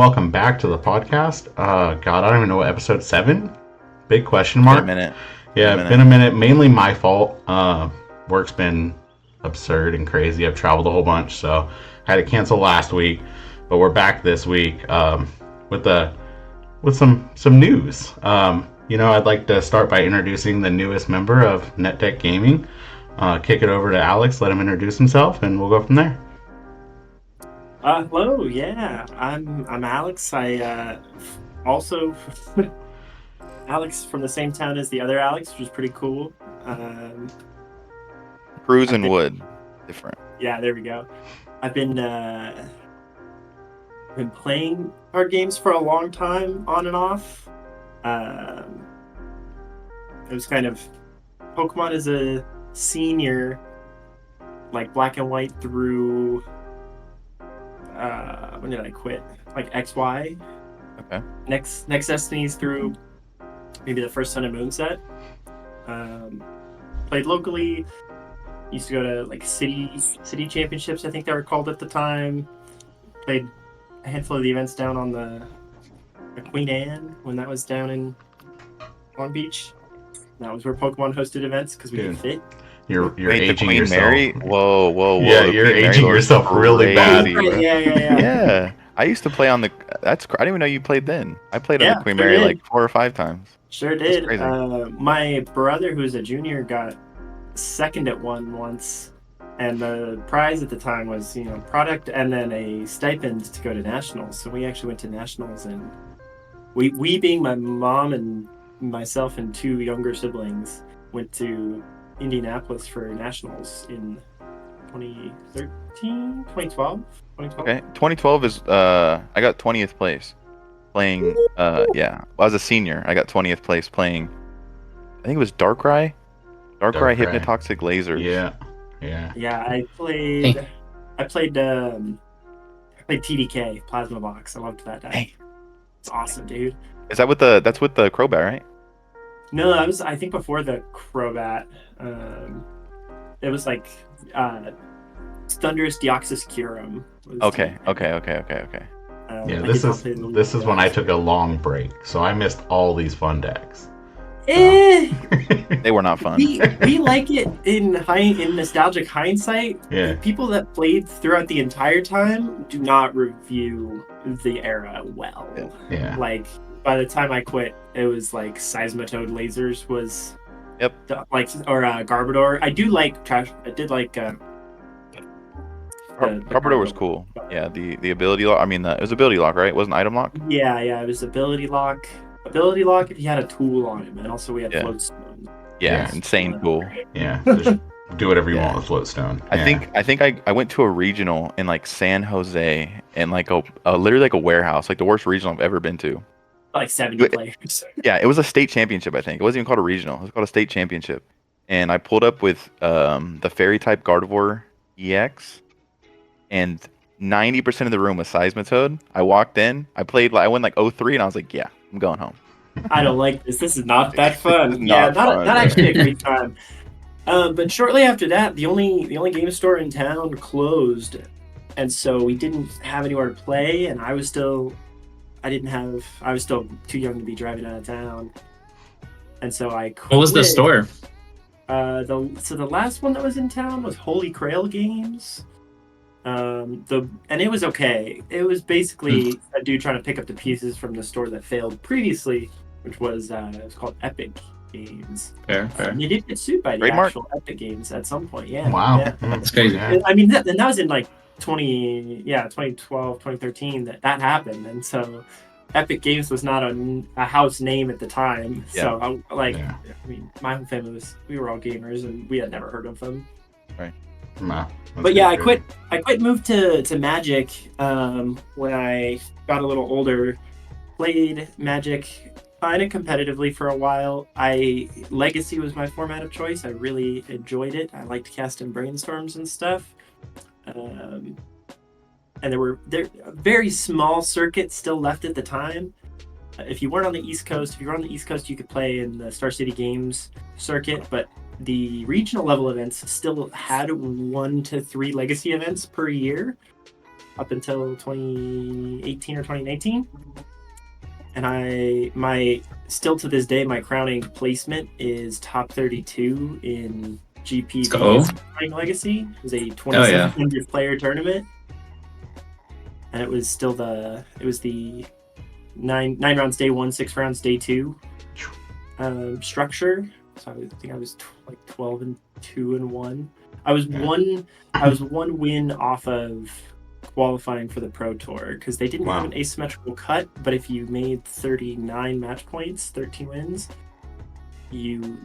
welcome back to the podcast. God, I don't even know what episode 7? Big question mark. Been a minute. Yeah, been a minute. Mainly my fault. Work's been absurd and crazy. I've traveled a whole bunch, so had to cancel last week. But we're back this week with some news. I'd like to start by introducing the newest member of NetDeck Gaming. Kick it over to Alex, let him introduce himself, and we'll go from there. Hello, yeah, I'm Alex. I also Alex from the same town as the other Alex, which is pretty cool. Cruz and Wood, different. Yeah, there we go. I've been playing card games for a long time, on and off. It was kind of Pokemon as a senior, like Black and White through. When did I quit? Like XY. Okay. Next Destiny's through maybe the first Sun and Moon set. Played locally. Used to go to like city championships, I think they were called at the time. Played a handful of the events down on the Queen Anne when that was down in Long Beach. That was where Pokemon hosted events because we could fit. You're Wait, aging the Queen yourself. Mary? Whoa. Yeah, the you're Queen Mary aging was yourself really bad. crazy, Yeah. Yeah. I used to play on the. I didn't even know you played then. I played on the Queen Mary like 4 or 5 times. Sure did. crazy. My brother, who's a junior, got second at one once, and the prize at the time was product and then a stipend to go to nationals. So we actually went to nationals, and we being my mom and myself and 2 younger siblings went to Indianapolis for nationals in 2012. Okay, 2012 is I got 20th place playing. Yeah, I was a senior. I got 20th place playing. I think it was Darkrai Hypnotoxic Lasers. Yeah. I played TDK Plasma Box. I loved that deck. Hey. It's awesome, dude. Is that that's with the Crobat, right? No, that was I think before the Crobat. It was like Thunderous Deoxys Kyurem. Okay. Yeah, this is when I took a long break, so I missed all these fun decks. They were not fun. We like it in nostalgic hindsight. Yeah. People that played throughout the entire time do not review the era well. Yeah. Like by the time I quit, it was like Seismitoad Lasers was. Yep. Or Garbodor. I did like. Garbodor was cool. Yeah, the ability lock. I mean, it was ability lock, right? It wasn't item lock. Yeah. It was ability lock. Ability lock if you had a tool on him, and also we had float stone. Yeah, insane cool. Yeah, just do whatever you want with float stone. I think I went to a regional in like San Jose and like a literally like a warehouse, like the worst regional I've ever been to. Like 70 players. Yeah, it was a state championship. I think it wasn't even called a regional. It was called a state championship, and I pulled up with the fairy type Gardevoir EX, and 90% of the room was Seismitoad. I walked in, I went like 0-3, and I was like, yeah, I'm going home. I don't like this. This is not that fun. Not actually a great time. But shortly after that, the only game store in town closed, and so we didn't have anywhere to play. And I was still too young to be driving out of town, and so I quit. What was the store? The last one that was in town was Holy Grail Games. And it was okay. It was basically a dude trying to pick up the pieces from the store that failed previously, which was it was called Epic Games. Fair. And they did get sued by the Trademark? actual Epic Games at some point. Yeah. Wow. Yeah. That's crazy. Yeah. I mean, that was in like 2012, 2013 that happened, and so Epic Games was not a house name at the time. Yeah. So I Yeah. my whole family we were all gamers, and we had never heard of them. Right. Nah, But yeah, I quit, moved to Magic when I got a little older. Played Magic kind of competitively for a while. Legacy was my format of choice. I really enjoyed it. I liked casting brainstorms and stuff. And there were very small circuits still left at the time. If you weren't on the East Coast, you could play in the Star City Games circuit, but the regional level events still had 1 to 3 legacy events per year. up until 2018 or 2019. And still to this day, my crowning placement is top 32 in go. GP Legacy. It was a 2,700 player tournament, and it was the 9 rounds day 1, 6 rounds day 2 structure. So I think I was like 12-2-1. I was one win off of qualifying for the Pro Tour because they didn't have an asymmetrical cut, but if you made 39 match points, 13 wins, you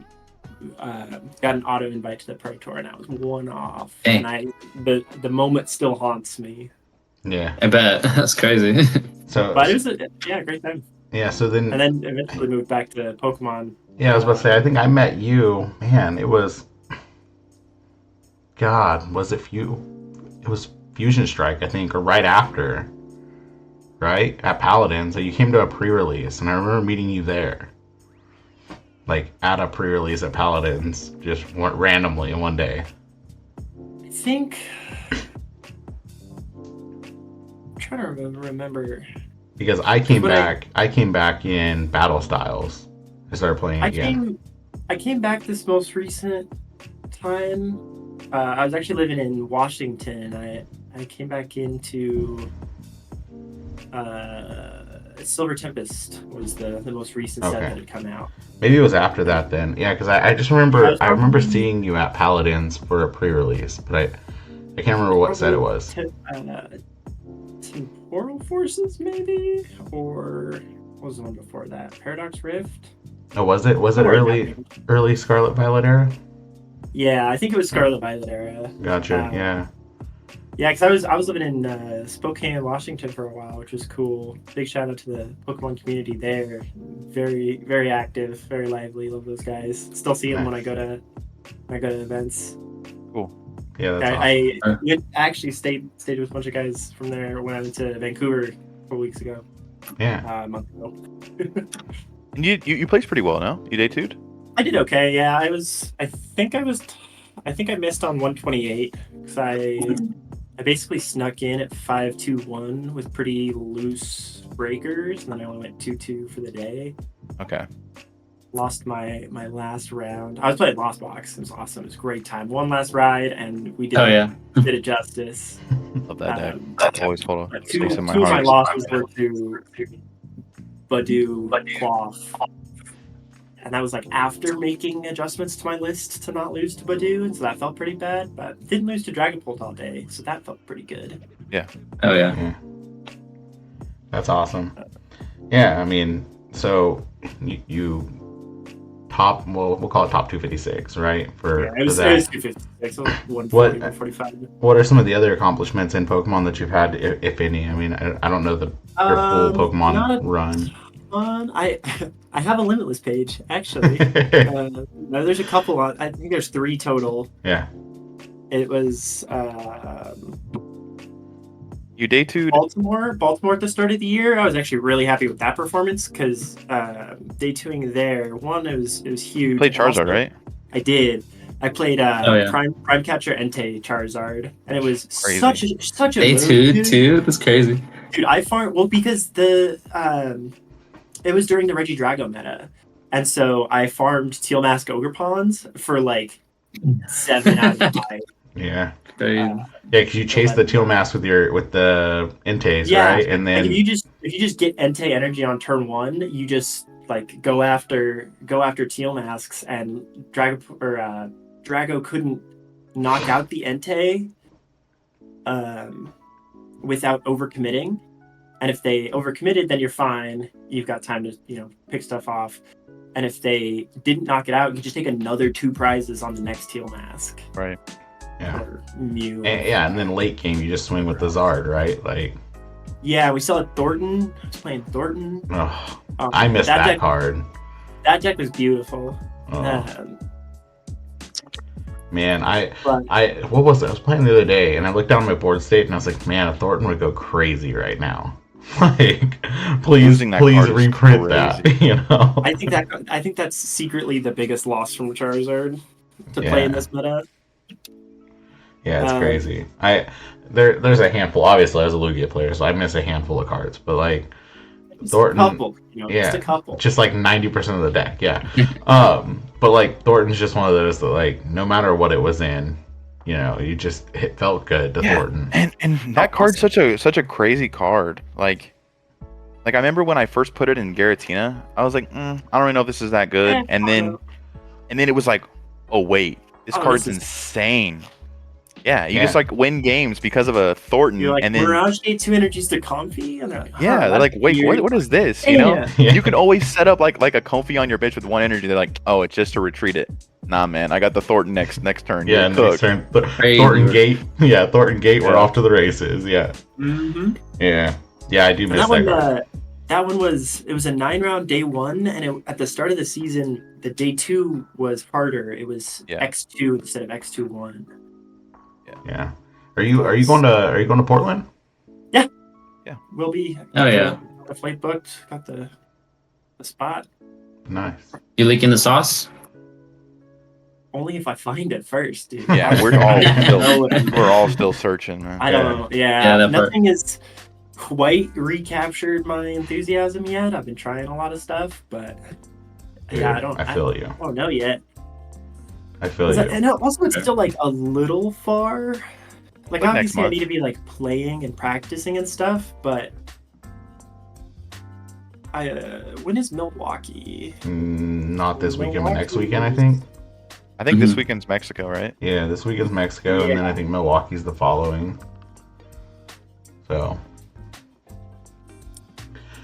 got an auto invite to the Pro Tour, and I was one off. Dang. And the moment still haunts me. Yeah. I bet. That's crazy. So, But it was a great time. yeah. So then, And then eventually moved back to Pokemon. yeah, I was about to say. I think I met you. Man, it was. God, was it It was Fusion Strike, I think, or right after. Right at Paladins, so you came to a pre-release, and I remember meeting you there. Like at a pre-release at Paladins, just randomly in one day. I think I'm trying to remember. Because I came back in Battle Styles. I started playing again. I came back this most recent time. I was actually living in Washington. I came back into Silver Tempest was the most recent set that had come out. Maybe it was after that then. Yeah, because I just remember I remember seeing you at Paladins for a pre-release, but I can't remember what set it was. Temporal Forces maybe, or what was the one before that? Paradox Rift. Oh, was it early Scarlet Violet era? Yeah, I think it was Scarlet Violet era. Gotcha. Yeah. Yeah, because I was living in Spokane, Washington for a while, which was cool. Big shout out to the Pokemon community there. Very, very active, very lively. Love those guys. Still see them when I go to events. Cool. Yeah, that's I awesome. actually stayed with a bunch of guys from there when I went to Vancouver 4 weeks ago. Yeah. A month ago. And you placed pretty well, no? You day 2'd? I did okay. Yeah, I think I missed on 128 because I basically snuck in at 5-2-1 with pretty loose breakers, and then I only went 2-2 for the day. Okay. Lost my last round. I was playing Lost Box. It was awesome. It was a great time. One last ride, and we did it justice. Love that deck. That's always full of space in my two of my heart. losses were to Badoo Cloth. And that was like after making adjustments to my list to not lose to Badoo, and so that felt pretty bad. But didn't lose to Dragapult all day, so that felt pretty good. Yeah. Oh yeah. Yeah. That's awesome. Yeah, I mean, so you top, well, we'll call it top 256, right? It was 256, so 140, 145. What are some of the other accomplishments in Pokemon that you've had, if any? I mean, I don't know your full Pokemon run. I have a Limitless page, actually. There's a couple on. I think there's 3 total. Yeah. It was You day 2'd Baltimore at the start of the year. I was actually really happy with that performance because day 2ing there, one, it was huge. You played Charizard, also, right? I did. I played Prime Catcher Entei Charizard, and it was Crazy. such a Day move, 2 too? That's crazy. Dude, I farmed because it was during the Regidrago meta, and so I farmed Teal Mask Ogerpons for like 7 out of 5. Yeah. Yeah, because you chase the Teal Mask with the Enteis, right? And then like if you just get Entei energy on turn 1, you just like go after Teal Masks, and Drago couldn't knock out the Entei without overcommitting. And if they overcommitted, then you're fine. You've got time to pick stuff off. And if they didn't knock it out, you just take another 2 prizes on the next Teal Mask. Right. yeah. Or Mew. And then late game you just swing with the Zard, right? Like, Yeah, we saw Thornton. I was playing Thornton. I missed that deck, card. That deck was beautiful. Man, what was it? I was playing the other day, and I looked down at my board state, and I was like, man, a Thornton would go crazy right now. Like, please reprint that. I think that's secretly the biggest loss from Charizard to play in this meta. Yeah, it's crazy. There's a handful. Obviously, as a Lugia player, so I miss a handful of cards. But like Just Thornton, a couple, just a couple. just like 90% of the deck. Yeah. But like Thornton's just one of those that like no matter what it was in, it felt good to Thornton. And that card's such a crazy card. Like I remember when I first put it in Giratina, I was like, I don't really know if this is that good. And then it was like, oh wait, this card's insane. Yeah, you just like win games because of a Thornton. You're like, and then Mirage gate 2 energies to Comfy? And they're like, they're like, wait, what is this? You know? Yeah. You can always set up like a Comfy on your bench with 1 energy. They're like, oh, it's just to retreat it. Nah, man, I got the Thornton next turn. Yeah, You're next turn. Crazy. Thornton Gate. Yeah, Thornton Gate. We're Yeah. off to the races. Yeah. Mm-hmm. Yeah. I do miss That one, that card. that one was a 9-round day 1, and at the start of the season, the day 2 was harder. It was X2 instead of X2-1. Yeah. Are you going to Portland? We'll be. Oh, yeah. The flight booked. Got the spot. Nice. You leaking the sauce? Only if I find it first, dude. Yeah, we're all still searching, man. I don't know. Yeah, that part. Nothing has quite recaptured my enthusiasm yet. I've been trying a lot of stuff, but I don't. I feel you. I don't know yet. I feel you. And also, it's still like a little far. Like Like next obviously, I month. need to be like playing and practicing and stuff, but when is Milwaukee? Not this weekend, but next weekend, I think. I think this weekend's Mexico, right? Yeah, this weekend's Mexico, and then I think Milwaukee's the following. So,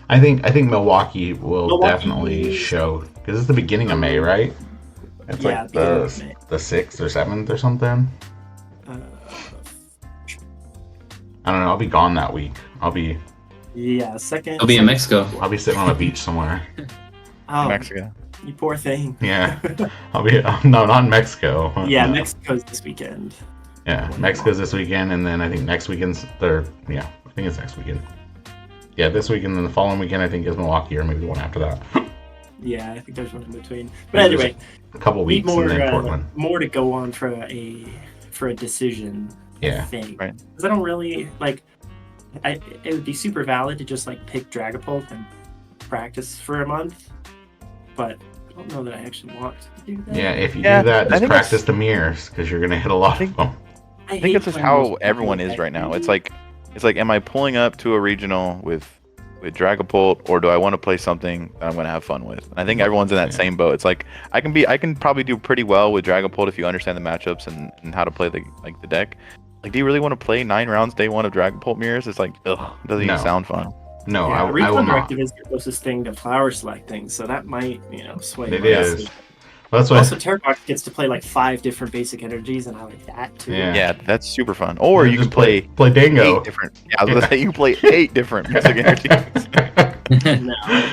I think Milwaukee will definitely show because it's the beginning of May, right? It's Yeah, like beginning of May. the 6th or 7th or something. I don't know. I'll be gone that week. I'll be second. I'll be in Mexico. I'll be sitting on a beach somewhere. Oh, Mexico. you poor thing. Yeah, I'll be no, not in Mexico. Yeah, No. Mexico's this weekend. Yeah, Mexico's this weekend, and then I think next weekend's I think it's next weekend. Yeah, this weekend, and then the following weekend I think is Milwaukee, or maybe the one after that. Yeah, I think there's one in between. But anyway, A couple need weeks, more and then Portland. more to go on for a decision. Yeah. Thing. Right. Because I don't really like. It would be super valid to just like pick Dragapult and practice for a month, but I don't know that I actually want to do that. Yeah, if you Yeah, do that, I just think practice the mirrors because you're gonna hit a lot of them. I think it's just how everyone is right now. It's like, am I pulling up to a regional with Dragapult, or do I want to play something that I'm going to have fun with? And I think everyone's in that same boat. It's like I can probably do pretty well with Dragapult if you understand the matchups and how to play the deck. Like, do you really want to play 9 rounds day 1 of Dragapult mirrors? It's like, ugh, it doesn't even sound fun. No, Yeah, I will Refund not. Directive is the closest thing to flower selecting, so that might sway. It my is. decision. Well, that's why. Also, Terracox gets to play like 5 different basic energies, and I like that too. Yeah. Yeah, that's super fun. Or you can just play play Dingo. 8 different. Yeah, I was gonna say you can play 8 different basic energies.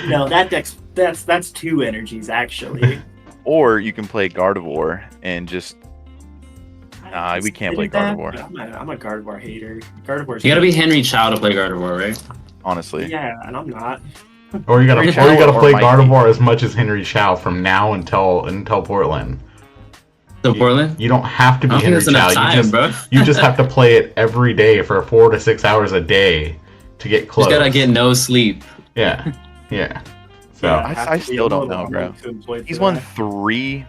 No, that deck's that's 2 energies actually. Or you can play Gardevoir and just I we can't play considered Gardevoir. that, but I'm a Gardevoir hater. Gardevoir's You gotta be Henry Chow to play Gardevoir, right? honestly. Yeah, and I'm not. Or you gotta Henry play Chow or Mikey. Gardevoir as much as Henry Chow from now until Portland. So Portland? You don't have to I be don't think Henry that's enough Chow. time, bro. You just have to play it every day for 4 to 6 hours a day to get close. Just gotta get no sleep. Yeah. So Yeah, I have to be still a don't little know, bro. bit employed He's for won that. 3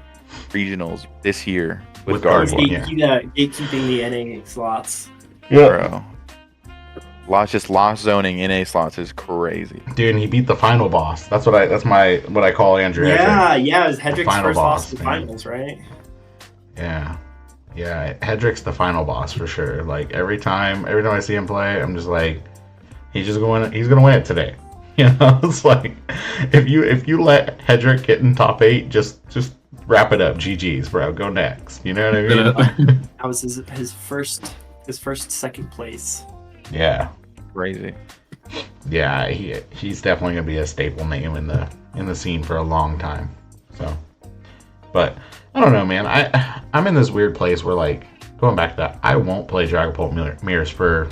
regionals this year with With Gardevoir. Gardevoir. Gatekeeping the NA slots. Bro. Just lost zoning NA slots is crazy. dude, and he beat the final boss. That's what I call Andrew. Yeah, it was Hedrick's final first loss boss, in the man. finals, right? Yeah. Hedrick's the final boss for sure. Like every time I see him play, I'm just like, he's gonna win it today. It's like if you let Hedrick get in top 8, just wrap it up. GG's, bro. Go next. You know what I mean? That was his first second place. Yeah. Crazy. Yeah, he's definitely gonna be a staple name in the scene for a long time. So, but I don't know, man. I'm in this weird place where, like, going back to that, I won't play Dragapult Mirrors for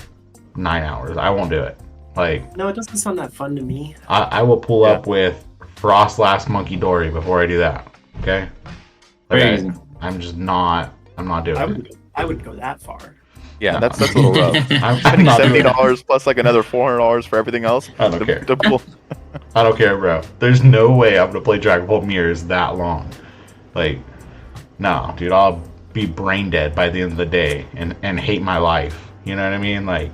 9 hours. I won't do it. Like, No, it doesn't sound that fun to me. I will pull up with Frostlast Monkey Dory before I do that. Okay. Like, Crazy. I'm just not. I'm not doing it. I wouldn't go that far. Yeah, No. that's a little rough. I'm Spending not doing that. $70 plus like another $400 for everything else. I don't care. To pull. I don't care, bro. There's no way I'm gonna play Dragon Ball Mirrors that long. Like, no, dude. I'll be brain dead by the end of the day and hate my life. You know what I mean? Like,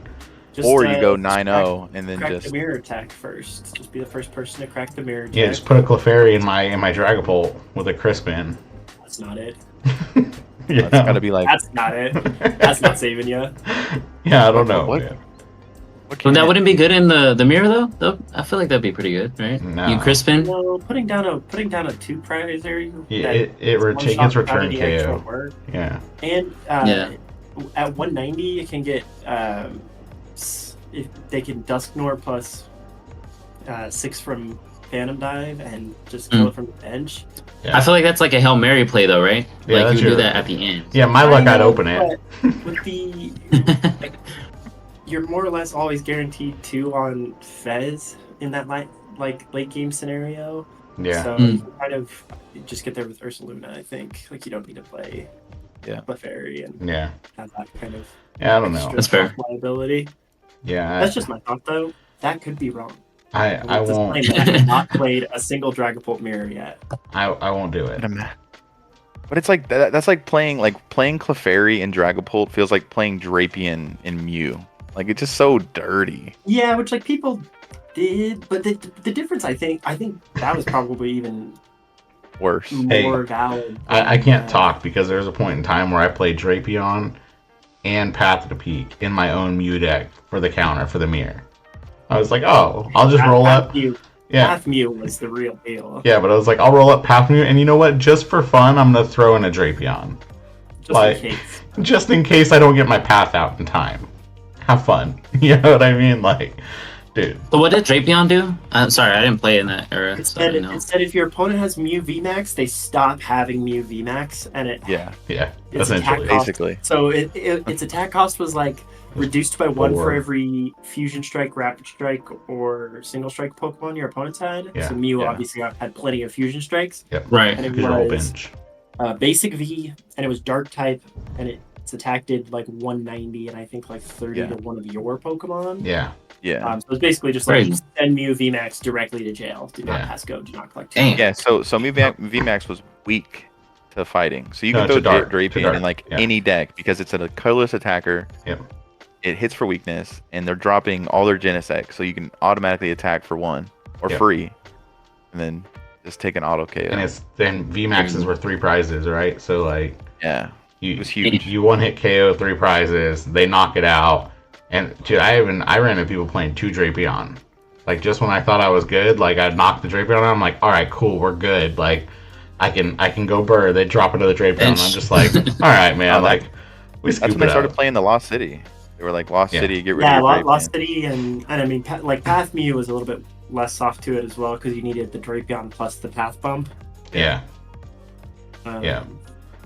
Just, Or you go just 9-0 and then crack just the mirror attack first. Just be the first person to crack the mirror attack. yeah, just put a Clefairy in my Dragapult with a Crispin. That's not it. Yeah, it's gotta be like That's not it. That's not saving you. yeah, I don't know. What? Man. what can But that it- wouldn't be good in the mirror though. I feel like that'd be pretty good, right? No. You Crispin. No, putting down a two prizer. Yeah, that it one gets shot return without any extra KO. work. Yeah, And Yeah. at 190, you can get if they can Dusknor plus 6 from Phantom Dive and just kill it from the bench. yeah. I feel like that's like a Hail Mary play though, right? Yeah, Like that's you would do your- that at the end. Yeah, my luck, I'd know, open it. but with the like, you're more or less always guaranteed 2 on Fez in that late game scenario. Yeah, So Mm. you can kind of just get there with Ursaluna, I think. Like you don't need to play Yeah. Clefairy and yeah, have that kind of yeah. I don't know. extra That's fair. liability. Yeah, That's just my thought though. That could be wrong. I This won't. plane that has not played a single Dragapult mirror yet. I won't do it. But it's like that's like playing Clefairy and Dragapult feels like playing Drapion and Mew. Like it's just so dirty. Yeah, which like people did, but the difference I think that was probably even Worse. Hey, more valid. I can't than, talk because there was a point in time where I played Drapion and Path to the Peak in my own Mew deck for the counter for the mirror. I was like, oh, I'll just roll up. Mew, Yeah, Path Mew was the real deal. yeah, but I was like, I'll roll up Path Mew, and you know what? Just for fun, I'm gonna throw in a Drapion, Just like- in case. just in case I don't get my path out in time. Have fun. You know what I mean? Like, dude. So what did Drapion do? I'm sorry, I didn't play in that era, so I didn't know. Instead, if your opponent has Mew VMAX, they stop having Mew VMAX, and Yeah, Yeah, its essentially. attack cost- basically. So its attack cost was like reduced by 1 for 4. every Fusion Strike, Rapid Strike, or Single Strike Pokemon your opponents had. Yeah, So Mew yeah. obviously had plenty of Fusion Strikes, Right. and it Because you're all was binge. Basic V, and it was Dark type, and its attack did like 190, and I think like 30 Yeah. to one of your Pokemon. Yeah, Yeah. So it's basically just Right. like send Mew VMAX directly to jail. Do not Yeah. pass go. Do not collect. Dang. Yeah, so VMAX was weak to fighting. So you No, can to throw dark, to Drapion dark, in like yeah. any deck because it's a colorless attacker. Yep. It hits for weakness, and they're dropping all their Genesect, so you can automatically attack for 1 or Yep. free, and then just take an auto KO. and it's then VMAXs were 3 prizes, right? So like Yeah, you it was huge. you one hit KO 3 prizes, they knock it out, and dude, I ran into people playing 2 Drapion. Like just when I thought I was good, like I'd knock the Drapion out, I'm like, all right, cool, we're good. Like I can go burr. They drop another Drapion, and I'm just like, all right, man. Oh, that- Like we That's scoop when they it started up. playing the Lost City. They were like, Lost Yeah. City, get rid Yeah, of your Drapion. Lost City, and I mean, like Path Mew was a little bit less soft to it as well because you needed the Drapion plus the Path bump. Yeah, Um, Yeah.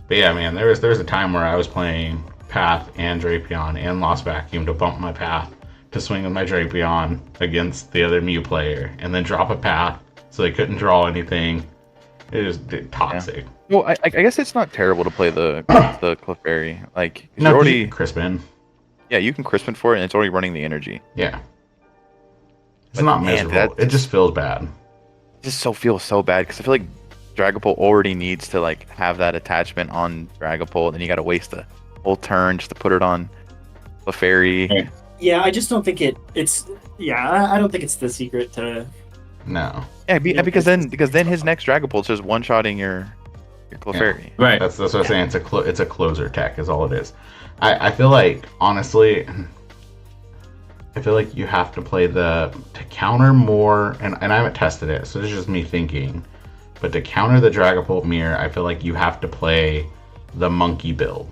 but yeah, man. There was a time where I was playing Path and Drapion and Lost Vacuum to bump my Path to swing with my Drapion against the other Mew player, and then drop a Path so they couldn't draw anything. It was toxic. Well, I guess it's not terrible to play the Clefairy. Like, 'cause No, you're already, Crispin. yeah, you can Crispin for it, and it's already running the energy. Yeah. It's But not man, miserable. that It just feels bad. It just feels so bad because I feel like Dragapult already needs to like have that attachment on Dragapult, and you got to waste a whole turn just to put it on Clefairy. Right. Yeah, I just don't think it's. Yeah, I don't think it's the secret to. No. Yeah, Yeah, because then his next Dragapult's just one shotting your Clefairy. Right. That's what I'm saying. It's a closer tech is all it is. I feel like honestly, I feel like you have to play to counter more, and I haven't tested it, so this is just me thinking. But to counter the Dragapult mirror, I feel like you have to play the monkey build,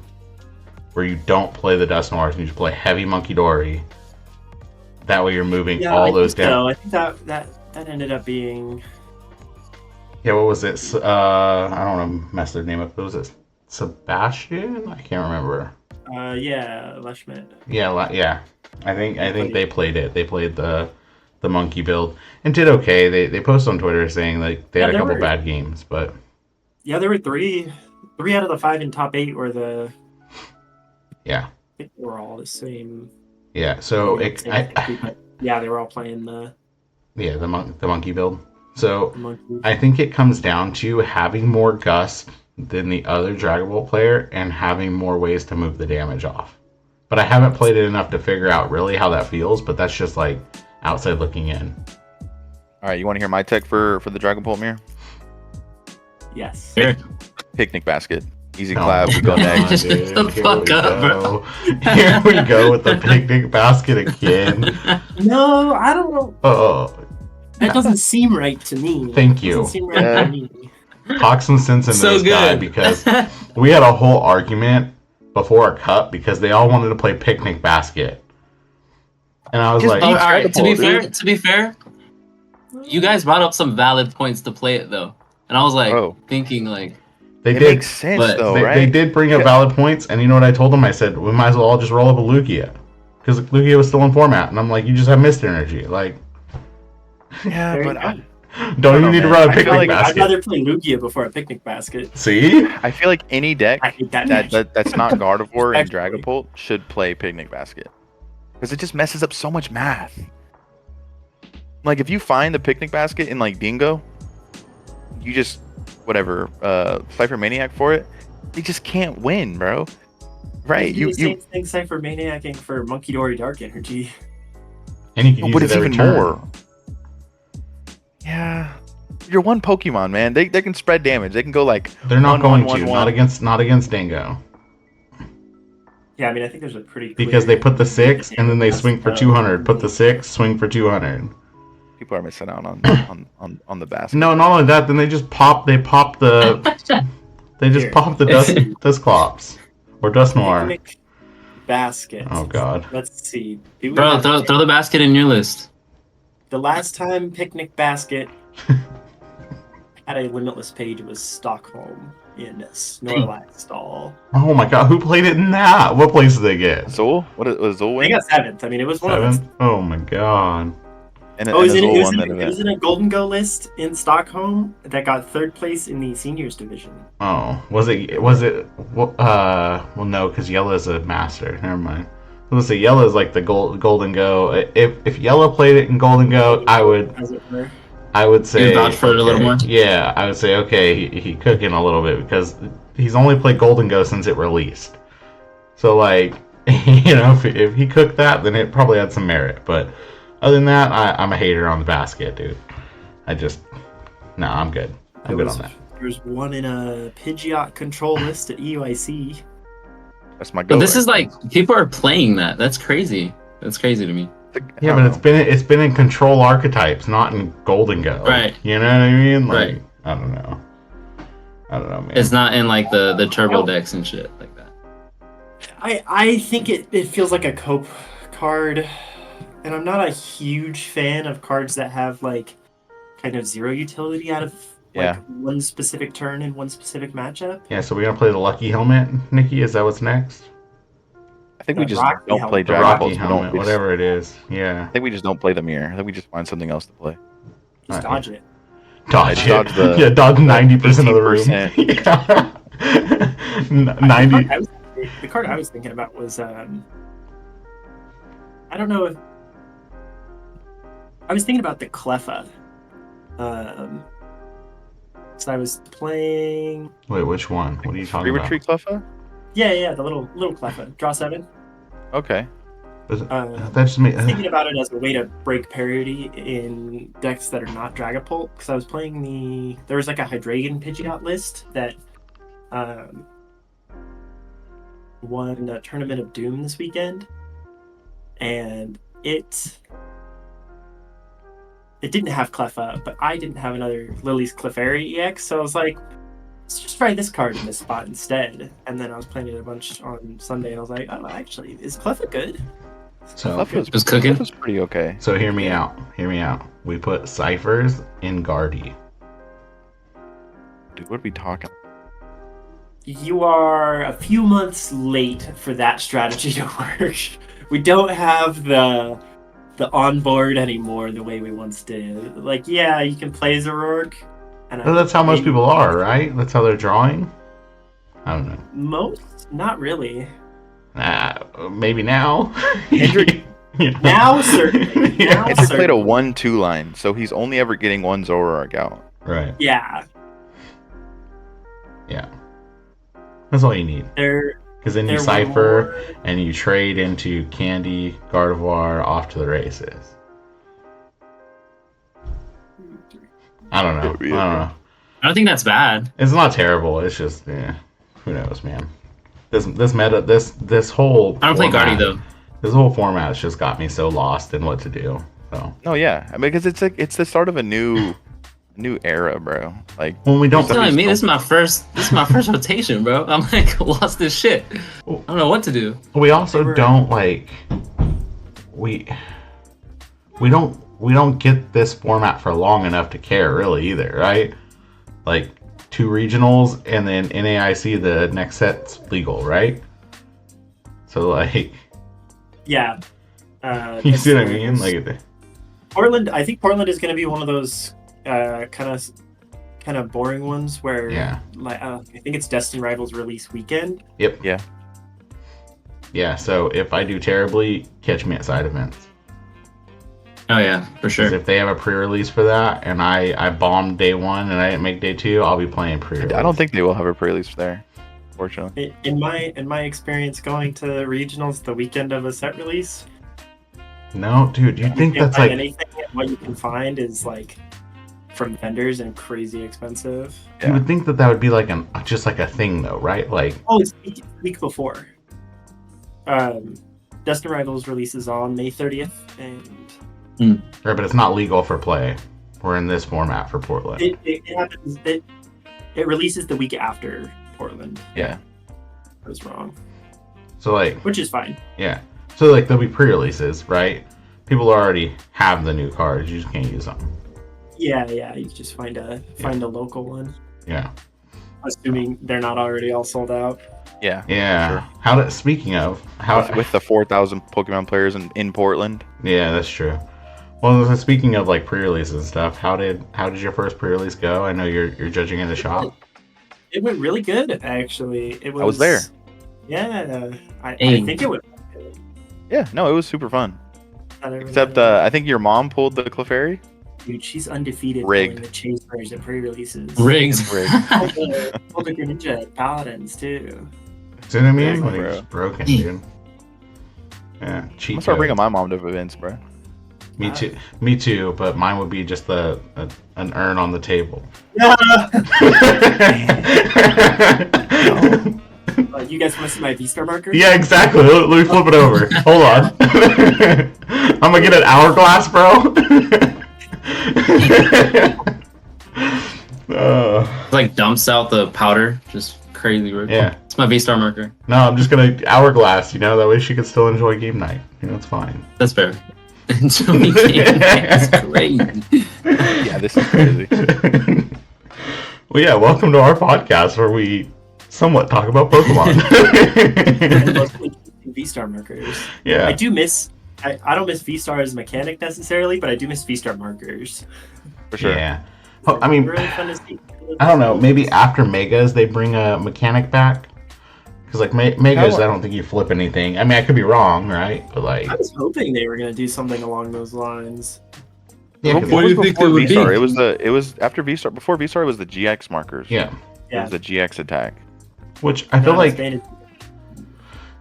where you don't play the Dusknoirs and you just play heavy Monkey Dory. That way you're moving Yeah, all I those think down. so. I think that ended up being. Yeah, what was it? I don't want to mess their name up. What was it? Sebastian? I can't remember. Yeah, Leshmet. Yeah, yeah. I think they played it. They played the monkey build and did okay. They posted on Twitter saying like they had Yeah, a couple they were- bad games, but Yeah, there were three out of the 5 in top 8 were the Yeah. I think they were all the same. Yeah. So same entity, but yeah, they were all playing the the monkey build. So monkey. I think it comes down to having more gust than the other Dragon Ball player and having more ways to move the damage off. But I haven't played it enough to figure out really how that feels, but that's just like outside looking in. All right, you want to hear my tech for the Dragon Bolt mirror? Yes. Here. Picnic basket. Easy Oh clap. We go my next. God, dude. Shut the Here fuck we up, go. Here we go with the picnic basket again. No, I don't know. Oh, That doesn't seem right to me. Thank It doesn't you. seem right Yeah. to me. talk some sense into So this guy good. because we had a whole argument before a cup because they all wanted to play picnic basket. And I was Just like, Oh, beat all right. Dragon To be fair, you guys brought up some valid points to play it though, and I was like Oh. thinking like, they It did. makes sense But- though, They, right? they did bring up valid points, and you know what I told them? I said we might as well all just roll up a Lugia, because Lugia was still in format, and I'm like, you just have missed energy. Like, Yeah, There you but go. don't don't you know, need to man. run a I feel picnic like I'd basket? rather play Lugia before a picnic basket. See? I feel like any deck I hate that match. that's not Gardevoir and Actually. Dragon Bolt should play Picnic Basket. Because it just messes up so much math. Like if you find the Picnic Basket in like Bingo, you just whatever, Cypher Maniac for it, they just can't win, bro. Right? do the same thing Cypher Maniacing for Monkey Dory Dark Energy. And you can use but it it's every even turn. more. Yeah. You're one Pokemon, man. They can spread damage. They can go like They're not 1, going 1, to. 1, 1. Not against Dingo. Yeah, I mean, I think there's a pretty Because clear- they put the 6 and then they swing for Uh, 200. Put the 6, swing for 200. People are missing out on the basket. No, not only that, then they just pop. They pop the. They just Here. pop the Dusclops or Dusknoir. Picnic basket. Oh God. Let's see. Do we bro, have- throw the basket in your list. The last time Picnic Basket had a limitless page, it was Stockholm in Snorlax stall. Oh my God. Who played it in that? What place did they get? Zool? What was Zool They win? got seventh. I mean, it was one of Seventh. them. Oh my God. And, Oh, and it Zool was, won in, that it was event. in a Golden Go list in Stockholm that got third place in the seniors division. Oh, was it? Well, no, because Yellow is a master. Never mind. Let's say Yellow is like the Golden Go. If Yellow played it in Golden Go, I would say You vouch for it a little more? Yeah, I would say okay, he cooking a little bit because he's only played Golden Go since it released. So like, if he cooked that, then it probably had some merit. But other than that, I'm a hater on the basket, dude. I'm good. I'm good on that. There's one in a Pidgeot control list at E EUIC. That's my go. But this right is there. like people are playing that. That's crazy. That's crazy to me. Yeah, but it's been in control archetypes, not in Golden Go. Right. You know what I mean? Like, Right. I don't know, man. It's not in like the turbo decks and shit like that. I think it feels like a cope card, and I'm not a huge fan of cards that have like kind of zero utility out of Yeah. one specific turn in one specific matchup. Yeah, so we're gonna play the Lucky Helmet, Nikki. Is that what's next? I think we the just Rocky don't helmet. play The Dragon Rocky Balls. We Helmet, don't, we just- whatever it is. Yeah, I think we just don't play the mirror. I think we just find something else to play. Just Alright. dodge it. dodge Dodge it. the- Yeah, dodge 90% of the room. 18%. Yeah. 90. The card I was thinking about was I don't know if I was thinking about the Cleffa. So I was playing. Wait, which one? What are you Free talking about? retreat Cleffa? Yeah, the little Cleffa. Draw 7. Okay. That just made. Thinking about it as a way to break parity in decks that are not Dragapult, because I was playing there was like a Hydreigon Pidgeot list that won a Tournament of Doom this weekend, and it didn't have Cleffa, but I didn't have another Lily's Clefairy EX, so I was like, let's just try this card in this spot instead. And then I was playing it a bunch on Sunday, and I was like, oh, actually, is Cleffa good? So, Cleffa's cooking? Cleffa's pretty okay. so hear me out. Hear me out. We put ciphers in Guardy. Dude, what are we talking? You are a few months late for that strategy to work. We don't have the onboard anymore the way we once did. Like, yeah, you can play Zoroark. And Well, that's how most people are, right? That's how they're drawing. I don't know. Most? Not really. Maybe now. Hendrick- You know? Now, certainly. Yeah. Now, Hendrick played a certainly. 1-2 line, so he's only ever getting one Zoroark out. Right. Yeah, Yeah. That's all you need. there. Because then you There were cipher more- and you trade into Candy, Gardevoir, off to the races. I don't know. I don't know. I don't think that's bad. It's not terrible. It's just, who knows, man. This meta, this whole. I don't play Guardy format- though. This whole format's just got me so lost in what to do. So No, yeah, I mean, because it's the start of a new era, bro. Like, when we don't, I'm telling me, this is my first rotation, bro. I'm like lost this shit. I don't know what to do. we also They were- don't like. We don't get this format for long enough to care really either, right? Like 2 regionals and then NAIC the next set's legal, right? So like, Yeah. you see what I mean? Like, Portland. I think Portland is going to be one of those kind of boring ones where, yeah, like, I think it's Destin Rivals release weekend. yep, Yeah. yeah. So if I do terribly, catch me at side events. Oh yeah, for Because sure. if they have a pre-release for that, and I bombed day 1 and I didn't make day 2, I'll be playing pre-release. I don't think they will have a pre-release there, fortunately. In my experience going to regionals the weekend of a set release, No, dude. You think can't that's find like? anything. And what you can find is like from vendors and crazy expensive. You would think that would be like just like a thing though, right? Like, Oh, it's the week before. Destin Rivals releases on May 30th, and right, but it's not legal for play. We're in this format for Portland. it happens. It releases the week after Portland. Yeah. I was wrong, So like, which is fine. yeah. So like there'll be pre-releases, right? People already have the new cards. You just can't use them. Yeah, you just find a local one, Yeah. assuming they're not already all sold out. Yeah. Yeah. Sure. How did? Speaking of how, With the 4,000 Pokemon players in Portland. yeah, that's true. Well, speaking of like pre-releases and stuff, how did your first pre-release go? I know you're judging in the shop. It went really good, actually. It was. I was there. Yeah, I Hey. think it went good. Yeah, no, it was super fun. Not everyone- Except I think your mom pulled the Clefairy. dude, she's undefeated Rigged. pulling the chasers at pre-releases. Rigs. Rigged. Pulled the Greninja at Paladins too. See what I mean? Yeah, Like, bro. it's broken, dude. Yeah, I'm cheat gonna start bringing codes. my mom to events, bro. Me too. Me too. But mine would be just an urn on the table. You guys want to see my V-Star marker? Yeah, exactly. Let me flip it over. Hold on. I'm gonna get an hourglass, bro. Like dumps out the powder, just crazy. Rick. Yeah. It's my V-Star marker. No, I'm just gonna hourglass. You know, that way she could still enjoy game night. You know, it's fine. That's fair. Enjoy game. That's great. Yeah, this is crazy. Well, yeah. Welcome to our podcast where we somewhat talk about I Pokemon. love V-Star markers. I Yeah. do miss. I don't miss V-Star as a mechanic necessarily, but I do miss V-Star markers. For sure. Yeah. Oh, I mean, really fun to see. I don't know. Maybe after Megas they bring a mechanic back. Because like Megas, I don't think you flip anything. I mean, I could be wrong, right? But like, I was hoping they were gonna do something along those lines. yeah, 'cause- What do you think before it would V-Star? be? It was after V-Star. Before V-Star, it was the GX markers. yeah. It was the GX attack. Which I feel Not like, expanded.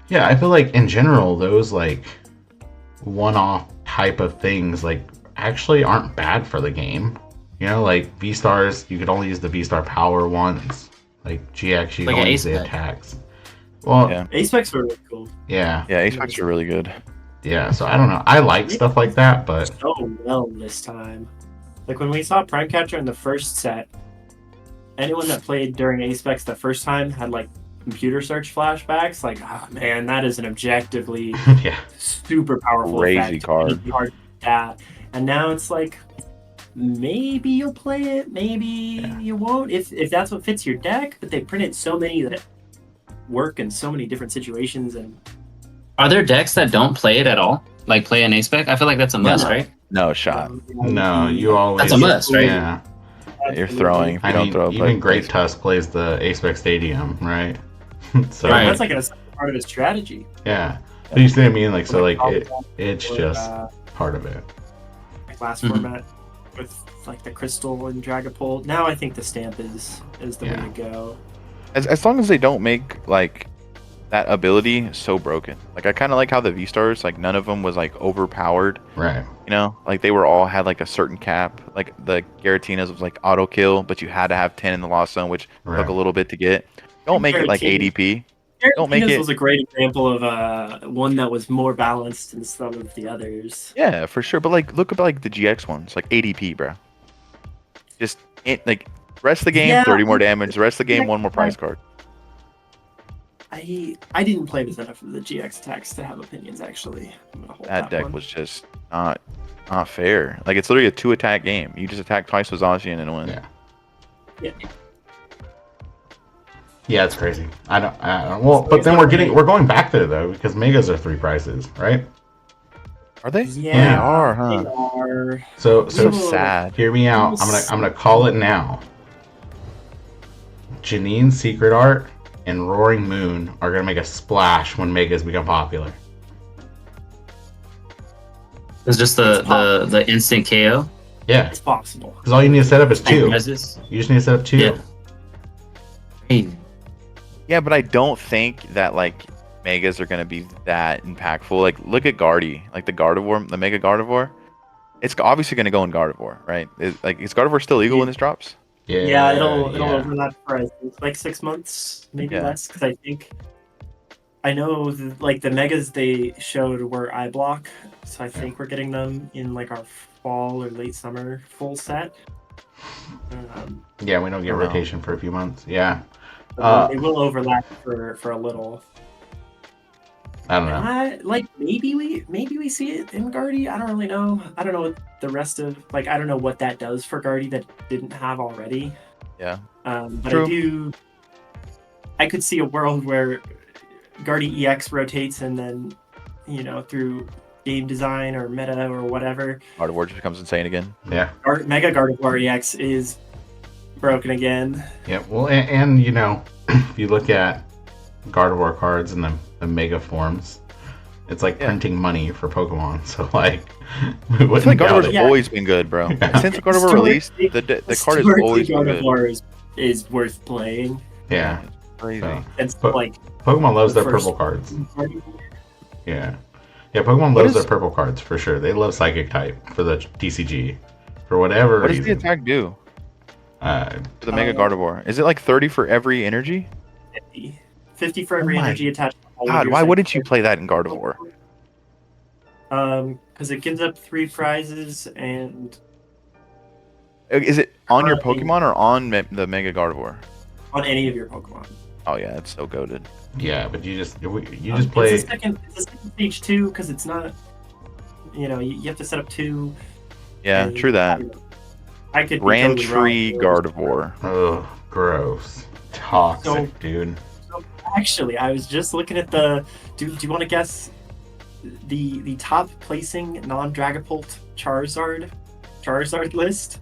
yeah, I feel like in general those like one-off type of things like actually aren't bad for the game. You know, like V Stars, you could only use the V Star power once. Like GX, you Like can an only use the A-Spec. attacks. Well, Yeah. A-Specs were really cool. yeah, Yeah, A-Specs are really good. yeah. So I don't know. I like stuff like that, but So well this time. Like when we saw Prime Catcher in the first set, anyone that played during A-Specs the first time had like computer search flashbacks. Like, oh man, that is an objectively yeah, super powerful Crazy effect. card. Any card like that. And now it's like maybe you'll play it, maybe you won't. If that's what fits your deck, but they printed so many that work in so many different situations and Are there decks that don't play it at all? Like play an A-Spec? I feel like that's a must, No. right? No shot. no, you always. That's a must, right? Yeah, You're throwing. If you I don't mean, throw, even but Great Tusk plays the A-Spec Stadium, right? So Right. That's like a part of his strategy. Yeah. But you see what I mean? Like, so like Like, it's or, just part of it. like last Mhm. format with like the crystal and Dragapult. Now I think the stamp is the way Yeah. to go. As long as they don't make like that ability so broken. Like I kind of like how the V stars, like none of them was like overpowered. Right. You know, like they were all had like a certain cap. Like the Garatinas was like auto kill, but you had to have 10 in the Lost Zone, which Right. took a little bit to get. Don't make it like Giratina. ADP. Don't make Giratina it- was a great example of one that was more balanced than some of the others. Yeah, for sure. But like, look at like the GX ones, like ADP, bro. Just like rest of the game, Yeah. 30 more damage. The rest of the game, one more prize card. I didn't play with enough of the GX attacks to have opinions. Actually, I'm gonna hold That deck one. was just not fair. Like it's literally a 2-attack game. You just attack twice with Zacian and win. Yeah. Yeah. Yeah, it's crazy. I don't. Well, but then we're going back there though because megas are 3 prices, right? Are they? Yeah, They are, huh? They are. So So Ooh. sad. hear me out. I'm gonna call it now. Janine's Secret Art and Roaring Moon are gonna make a splash when megas become popular. It's just the instant KO. Yeah, It's possible. because all you need to set up is 2. Megas. You just need to set up 2. Yeah. Hey, Yeah, but I don't think that like megas are gonna be that impactful. Like look at Guardy, like the Gardevoir, the Mega Gardevoir. It's obviously gonna go in Gardevoir, right? Is Gardevoir still legal when this drops? Yeah, it'll yeah. overlap for I think like 6 months, maybe Yeah. less. Because I know like the megas they showed were eye block, so I think we're getting them in like our fall or late summer full set. Yeah, we don't get I don't know. rotation for a few months. Yeah, But they will overlap for a little. I don't know. Like maybe we see it in Guardy. I don't really know. I don't know what the rest of like I don't know what that does for Guardy that didn't have already. Yeah. But True. I could see a world where Guardy EX rotates and then through game design or meta or whatever, Gardevoir just becomes insane again. Yeah. Mega Gardevoir EX is broken again. Yeah, well, and if you look at Gardevoir cards and the mega forms, it's like Yeah. printing money for Pokemon. So like, we I wouldn't feel like doubt Gardevoir's it. Yeah. always been good, bro. Yeah. Since Gardevoir Historically- released, the card has Historically, always been good. Gardevoir is worth playing. Yeah, It's crazy. so, It's But- like Pokemon loves The their first- purple cards. Yeah, Pokemon What loves their is- purple cards for sure. They love Psychic type for the TCG, for whatever What does the reason. attack do Uh, for the Mega Uh, Gardevoir? Is it like 30 for every energy? 50 for every Oh my energy attached. to all of God, your why psychic wouldn't you cards. play that in Gardevoir? Because it gives up 3 prizes and Is it on your Currently- Pokemon or on the Mega Gardevoir? on any of your Pokemon. Oh yeah, it's so goaded. yeah, but you just play. It's a second stage 2 because it's not. You have to set up 2. Yeah, and- true that. I could be Grand totally Tree wrong. Gardevoir. Oh, gross, toxic, So- dude. Actually, I was just looking at the. Do you want to guess the top placing non-Dragapult Charizard list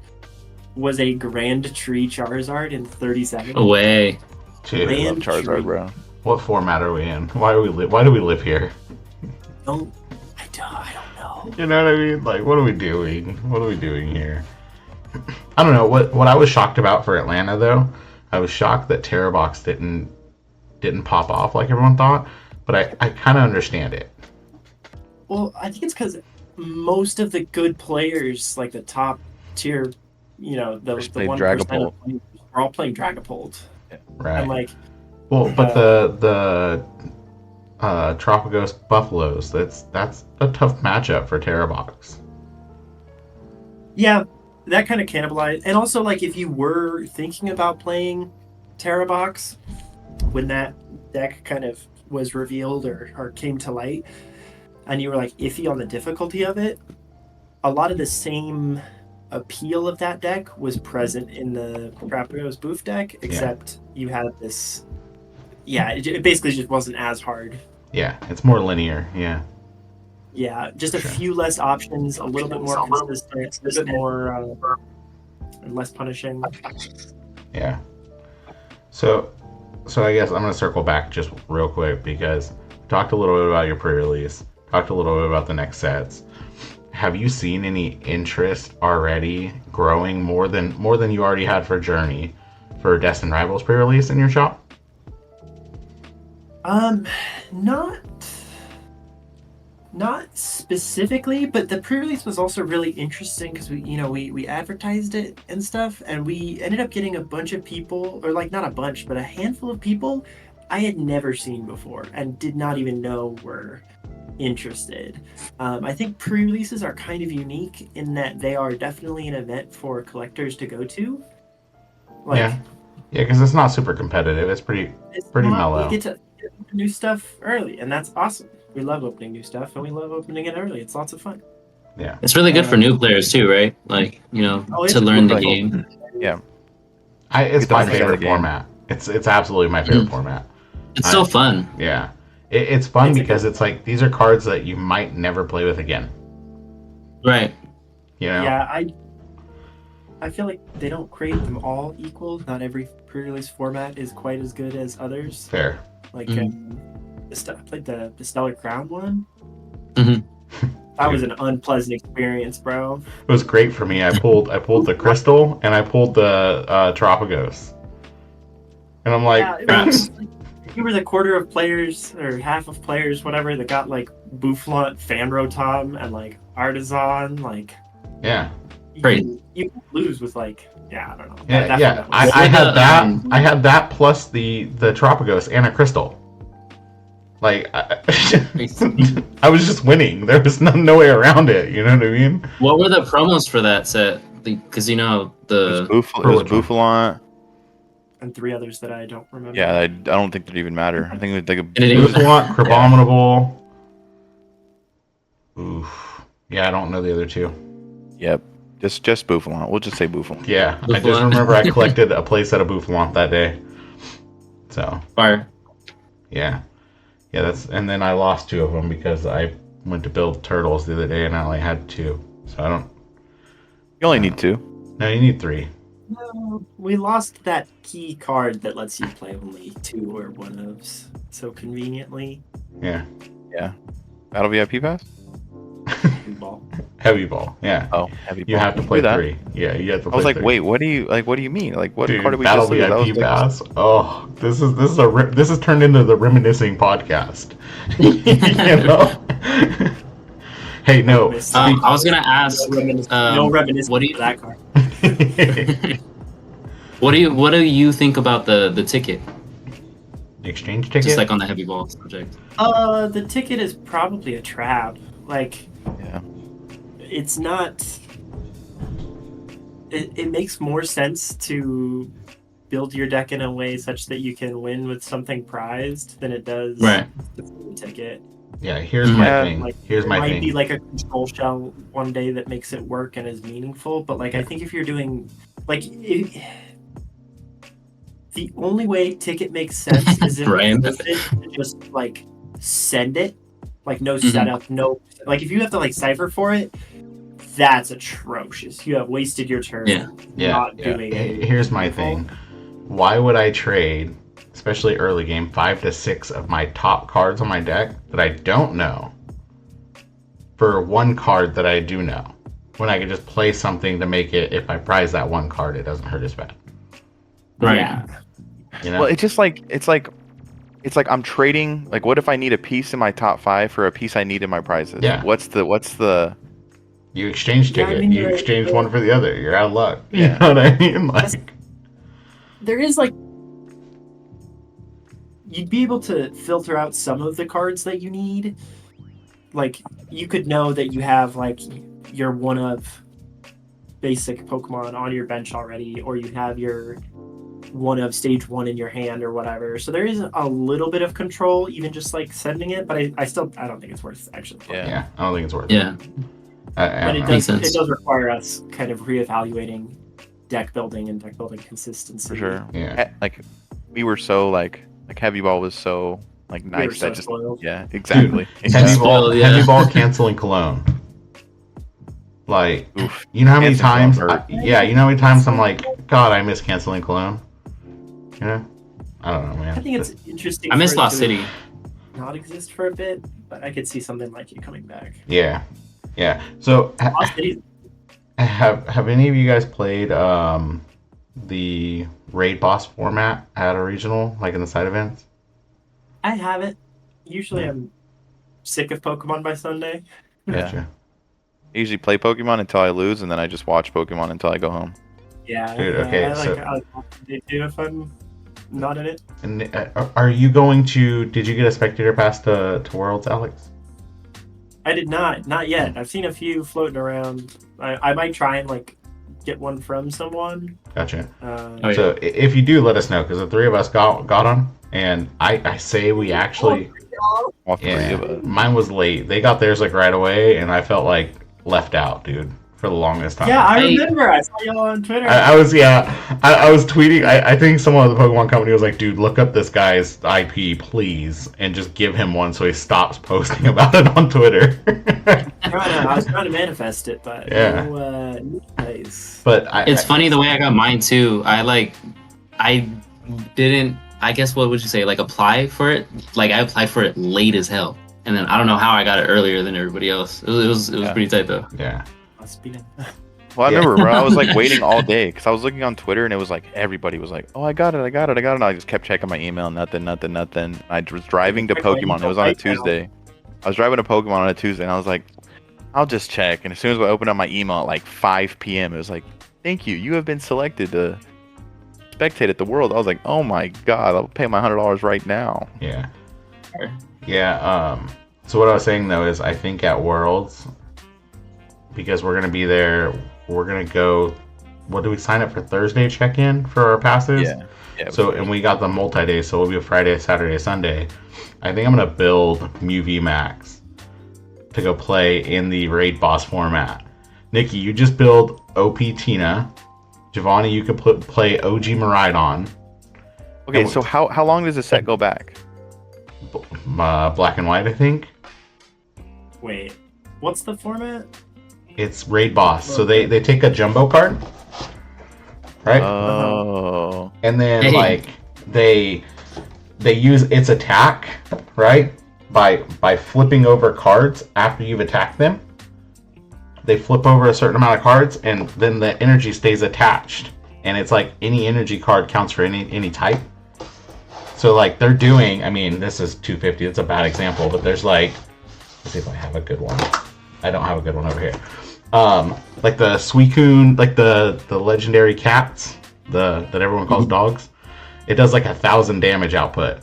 was a Grand Tree Charizard in 37. away. Dude, I love Grand Charizard, Tree. bro. what format are we in? Why do we live here? I don't know. You know what I mean? Like, what are we doing? What are we doing here? I don't know. What I was shocked about for Atlanta, though, I was shocked that Terrabox didn't pop off like everyone thought. But I kind of understand it. Well, I think it's because most of the good players, like the top tier, the Just played 1% Dragapult. of players, are all playing Dragapult. Right. And like, Well, but the Tropicos Buffaloes, that's a tough matchup for Terrabox. yeah, that kind of cannibalized. And also, like, if you were thinking about playing Terrabox when that deck kind of was revealed or came to light, and you were like iffy on the difficulty of it, a lot of the same appeal of that deck was present in the Tropicos Booth deck, except you had this. Yeah, it basically just wasn't as hard. Yeah, it's more linear. Yeah. Yeah, just a Sure. few less options, a little bit more consistent, a little bit more less punishing. Yeah. So I guess I'm gonna circle back just real quick because talked a little bit about your pre-release. Talked a little bit about the next sets. Have you seen any interest already growing more than you already had for Journey for Destined Rivals pre-release in your shop? Not specifically, but the pre-release was also really interesting because we advertised it and stuff, and we ended up getting a bunch of people, or like not a bunch, but a handful of people I had never seen before and did not even know were interested. I think pre-releases are kind of unique in that they are definitely an event for collectors to go to. Yeah, because it's not super competitive. It's pretty mellow. You get to get new stuff early, and that's awesome. We love opening new stuff, and we love opening it early. It's lots of fun. Yeah, It's really good for new players too, right? Like, it's to learn the cool. game. Yeah. It's Get my the hang of the favorite game. format. It's absolutely my favorite format. It's so fun. Yeah, it's fun It's a because it's like these are cards that you might never play with again. Right. You know? Yeah, I feel like they don't create them all equal. Not every pre-release format is quite as good as others. Fair. Like Mhm. I played the Stellar Crown one. Mhm. That was an unpleasant experience, bro. It was great for me. I pulled the Crystal and I pulled the Tropicos, and I'm like, Yeah, it was like, you were the quarter of players or half of players, whatever, that got like Bouffalant, Fanrotom, and like Artisan. Like yeah. Great. you can lose with like, I don't know. Yeah, That yeah. format I was- had that. I had that plus the Tropicos and a Crystal. Like, I was just winning. There was no way around it. You know what I mean? What were the promos for that set? Because It was the Bouffalant. and 3 others that I don't remember. Yeah, I don't think they even matter. I think it was like And it was- Bouffalant, Crabominable. Oof. Yeah, I don't know the other two. Yep. Just Bouffalant. We'll just say Bouffalant. Yeah, I just Bouffalant. remember I collected a playset of Bouffalant that day. So, fire. yeah. Yeah, and then I lost 2 of them because I went to build turtles the other day and I only had 2. So I don't. You only need 2. No, you need 3. No, we lost that key card that lets you play only 2 or 1-ofs so conveniently. Yeah. Battle VIP pass? Blue ball. Heavy ball. Yeah. Oh, heavy You ball. have to Do play that. 3. Yeah, you have to play I was like, 3. wait, what do you mean? Like, what Dude, card did we Battle just lose? That was VIP like- pass. Oh, this is turned into the reminiscing podcast. You know? Hey, no. I was gonna ask. No reminiscence what do you of that card. What do you think about the ticket? Exchange ticket. Just like on the heavy ball subject. The ticket is probably a trap. Like, Yeah. it's not. It makes more sense to build your deck in a way such that you can win with something prized than it does Right. the free ticket. Yeah, here's Mhm. my Yeah, thing. Like, Here's there my might thing. be like a control shell one day that makes it work and is meaningful, but like I think if you're doing like the only way ticket makes sense is if Brian. it's limited to just like send it, like no Mhm. setup, no like if you have to like cipher for it, that's atrocious. You have wasted your turn. Yeah. Yeah, not yeah. doing it. Here's my thing. Why would I trade, especially early game, 5 to 6 of my top cards on my deck that I don't know for one card that I do know? When I could just play something to make it, if I prize that one card, it doesn't hurt as bad. Right. Yeah. You know? Well, it's like I'm trading. Like, what if I need a piece in my top 5 for a piece I need in my prizes? Yeah. What's the? You exchange Yeah, I ticket. mean, you you're- exchange one for the other. You're out of luck. Yeah. You know what I mean? Like, There is like you'd be able to filter out some of the cards that you need. Like you could know that you have like your one of basic Pokemon on your bench already, or you have your one of stage 1 in your hand or whatever. So there is a little bit of control, even just like sending it, but I don't think it's worth actually playing. Yeah. yeah, I don't think it's worth Yeah. it. I But don't it know. Makes does, sense. it does require us kind of reevaluating deck building and deck building consistency. For sure. Yeah. Like, we were so like heavy ball was so like We nice were so that just spoiled. yeah exactly. Heavy ball, Spoiled, yeah. heavy ball canceling cologne. Like, Oof. you know how many Canceling times? cologne hurt. Yeah, you know how many times I'm like, God, I miss canceling cologne. You know, I don't know, man. I think it's interesting. I miss for it Lost to- City. not exist for a bit, but I could see something like it coming back. Yeah, So Lost Cities. have any of you guys played the raid boss format at a regional, like in the side events? I haven't. Usually, I'm sick of Pokemon by Sunday. Gotcha. I usually play Pokemon until I lose, and then I just watch Pokemon until I go home. Yeah. Dude, okay, I so- like they do if I'm not in it. And are you going to? Did you get a spectator pass to Worlds, Alex? I did not yet. I've seen a few floating around. I might try and like get one from someone. Gotcha. Oh, yeah. So if you do, let us know, because the three of us got them, and I say we actually. All three Yeah, of us. mine was late. They got theirs like right away, and I felt like left out, dude, for the longest time. Yeah, I Hey. remember. I saw y'all on Twitter. I was tweeting. I think someone at the Pokemon company was like, "Dude, look up this guy's IP, please, and just give him one so he stops posting about it on Twitter." I was trying to manifest it, but Yeah. no, nice. But It's funny the way I got mine too. I didn't. I guess what would you say? Like apply for it? Like I applied for it late as hell, and then I don't know how I got it earlier than everybody else. It was Yeah. pretty tight though. yeah, Must be. Well, I Yeah. remember, bro. I was like waiting all day because I was looking on Twitter, and it was like everybody was like, "Oh, I got it. And I just kept checking my email, nothing. I was driving to Pokemon. It was on a Tuesday. I was driving to Pokemon on a Tuesday, and I was like, "I'll just check." And as soon as I opened up my email at like 5 p.m., it was like, "Thank you. You have been selected to spectate at the World." I was like, "Oh my god, I'll pay my $100 right now." yeah, Sure. yeah. So what I was saying though is, I think at Worlds, because we're gonna be there, we're gonna go. What do we sign up for Thursday check-in for our passes? Yeah. Yeah. So, and we got the multi-day, so we'll be a Friday, Saturday, Sunday. I think I'm gonna build Mew VMAX to go play in the raid boss format. Nikki, you just build OP Tina. Giovanni, you could play OG Miraidon. Okay, so how long does the set go back? Black and white, I think. Wait, what's the format? It's raid boss. So they take a jumbo card, right? Oh. And then Hey. like they use its attack, right? By flipping over cards after you've attacked them. They flip over a certain amount of cards, and then the energy stays attached. And it's like any energy card counts for any type. So like they're doing, I mean, this is 250. It's a bad example, but there's like, let's see if I have a good one. I don't have a good one over here. Like the Suicune, like the legendary cats, that everyone calls dogs. It does like 1,000 damage output.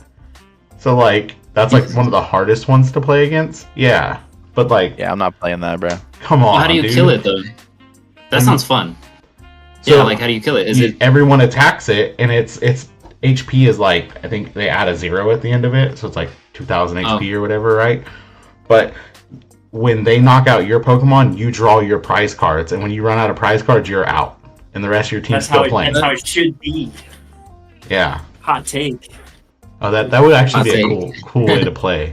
So like that's like one of the hardest ones to play against. Yeah, but like, Yeah, I'm not playing that, bro. come on, How do you dude. kill it though? That sounds fun. So, Yeah, like how do you kill it? Is it everyone attacks it, and its HP is like, I think they add a 0 at the end of it, so it's like 2,000 HP or whatever, right? But when they knock out your Pokemon, you draw your prize cards, and when you run out of prize cards, you're out, and the rest of your team's still playing. That's how it should be. Yeah. Hot take. Oh, that would actually be a I'll cool way to play.